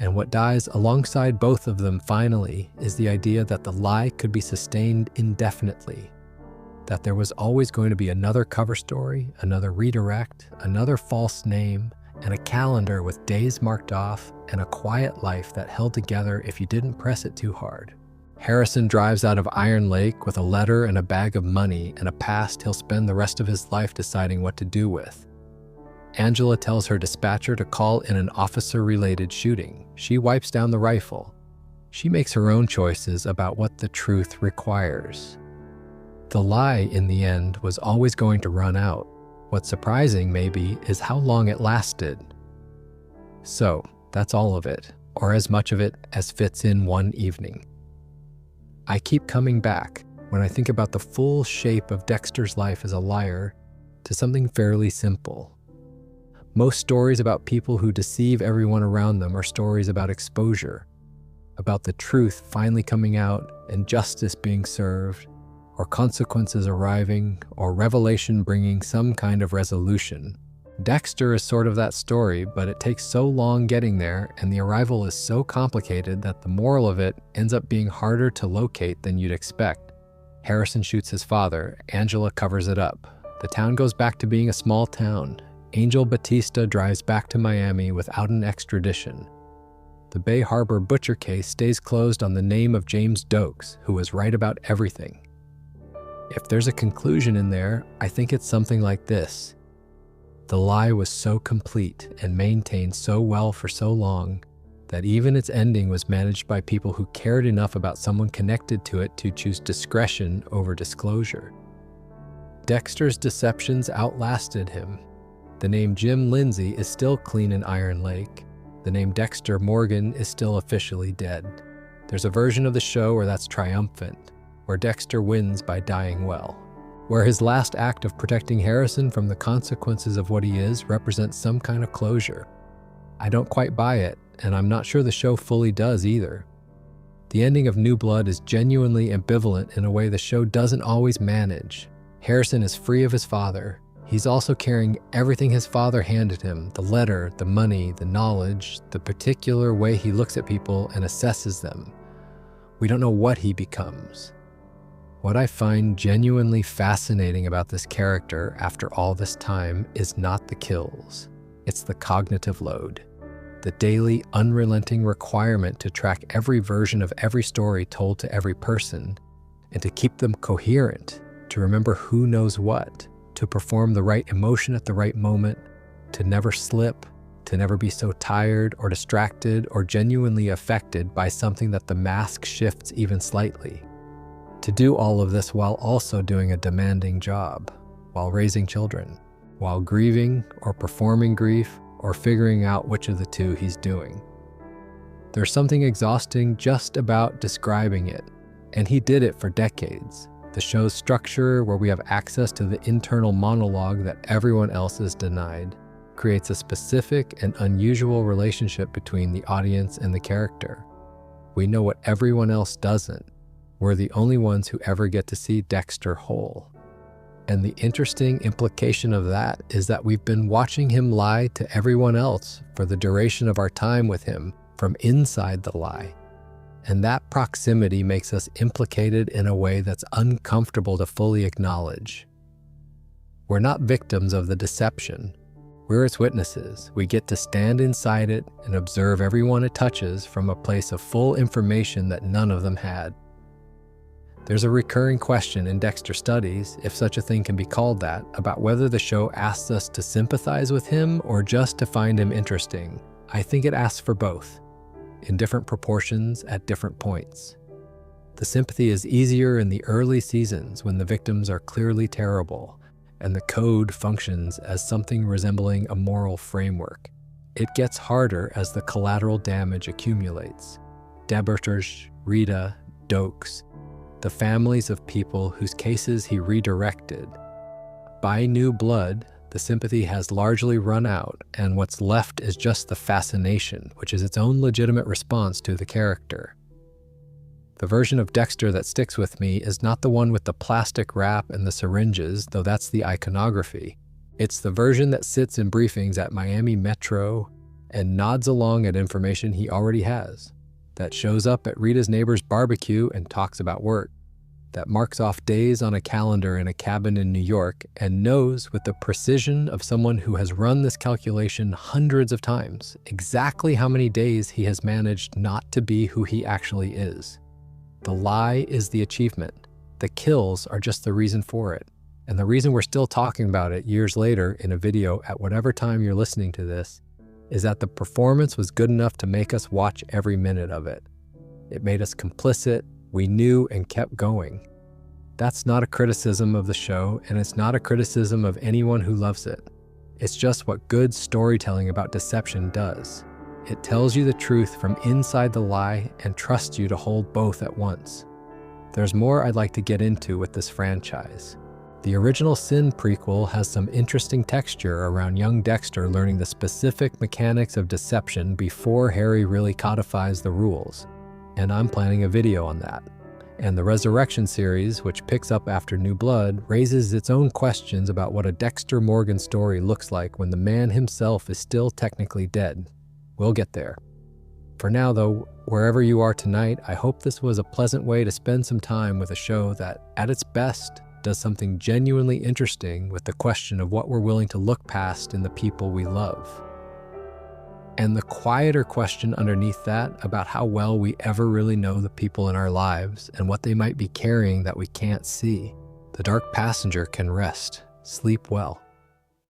And what dies alongside both of them finally is the idea that the lie could be sustained indefinitely. That there was always going to be another cover story, another redirect, another false name, and a calendar with days marked off, and a quiet life that held together if you didn't press it too hard. Harrison drives out of Iron Lake with a letter and a bag of money and a past he'll spend the rest of his life deciding what to do with. Angela tells her dispatcher to call in an officer-related shooting. She wipes down the rifle. She makes her own choices about what the truth requires. The lie, in the end, was always going to run out. What's surprising, maybe, is how long it lasted. So, that's all of it, or as much of it as fits in one evening. I keep coming back, when I think about the full shape of Dexter's life as a liar, to something fairly simple. Most stories about people who deceive everyone around them are stories about exposure. about the truth finally coming out and justice being served, or consequences arriving, or revelation bringing some kind of resolution. Dexter is sort of that story, but it takes so long getting there, and the arrival is so complicated that the moral of it ends up being harder to locate than you'd expect. Harrison shoots his father, Angela covers it up. The town goes back to being a small town. Angel Batista drives back to Miami without an extradition. The Bay Harbor butcher case stays closed on the name of James Dokes, who was right about everything. If there's a conclusion in there, I think it's something like this. The lie was so complete and maintained so well for so long that even its ending was managed by people who cared enough about someone connected to it to choose discretion over disclosure. Dexter's deceptions outlasted him. The name Jim Lindsay is still clean in Iron Lake. The name Dexter Morgan is still officially dead. There's a version of the show where that's triumphant, where Dexter wins by dying well, where his last act of protecting Harrison from the consequences of what he is represents some kind of closure. I don't quite buy it, and I'm not sure the show fully does either. The ending of New Blood is genuinely ambivalent in a way the show doesn't always manage. Harrison is free of his father. He's also carrying everything his father handed him, the letter, the money, the knowledge, the particular way he looks at people and assesses them. We don't know what he becomes. What I find genuinely fascinating about this character after all this time is not the kills. It's the cognitive load. The daily, unrelenting requirement to track every version of every story told to every person, and to keep them coherent, to remember who knows what, to perform the right emotion at the right moment, to never slip, to never be so tired or distracted or genuinely affected by something that the mask shifts even slightly. To do all of this while also doing a demanding job, while raising children, while grieving or performing grief or figuring out which of the two he's doing. There's something exhausting just about describing it, and he did it for decades. The show's structure, where we have access to the internal monologue that everyone else is denied, creates a specific and unusual relationship between the audience and the character. We know what everyone else doesn't. We're the only ones who ever get to see Dexter whole. And the interesting implication of that is that we've been watching him lie to everyone else for the duration of our time with him from inside the lie. And that proximity makes us implicated in a way that's uncomfortable to fully acknowledge. We're not victims of the deception. We're its witnesses. We get to stand inside it and observe everyone it touches from a place of full information that none of them had. There's a recurring question in Dexter studies, if such a thing can be called that, about whether the show asks us to sympathize with him or just to find him interesting. I think it asks for both, in different proportions at different points. The sympathy is easier in the early seasons when the victims are clearly terrible, and the code functions as something resembling a moral framework. It gets harder as the collateral damage accumulates. Deberters, Rita, Dokes, the families of people whose cases he redirected. By New Blood, the sympathy has largely run out, and what's left is just the fascination, which is its own legitimate response to the character. The version of Dexter that sticks with me is not the one with the plastic wrap and the syringes, though that's the iconography. It's the version that sits in briefings at Miami Metro and nods along at information he already has, that shows up at Rita's neighbor's barbecue and talks about work, that marks off days on a calendar in a cabin in New York and knows with the precision of someone who has run this calculation hundreds of times exactly how many days he has managed not to be who he actually is. The lie is the achievement. The kills are just the reason for it. And the reason we're still talking about it years later in a video at whatever time you're listening to this is that the performance was good enough to make us watch every minute of it. It made us complicit. We knew and kept going. That's not a criticism of the show, and it's not a criticism of anyone who loves it. It's just what good storytelling about deception does. It tells you the truth from inside the lie and trusts you to hold both at once. There's more I'd like to get into with this franchise. The original Sin prequel has some interesting texture around young Dexter learning the specific mechanics of deception before Harry really codifies the rules. and I'm planning a video on that. And the Resurrection series, which picks up after New Blood, raises its own questions about what a Dexter Morgan story looks like when the man himself is still technically dead. We'll get there. For now, though, wherever you are tonight, I hope this was a pleasant way to spend some time with a show that, at its best, does something genuinely interesting with the question of what we're willing to look past in the people we love. And the quieter question underneath that about how well we ever really know the people in our lives and what they might be carrying that we can't see. The dark passenger can rest. Sleep well.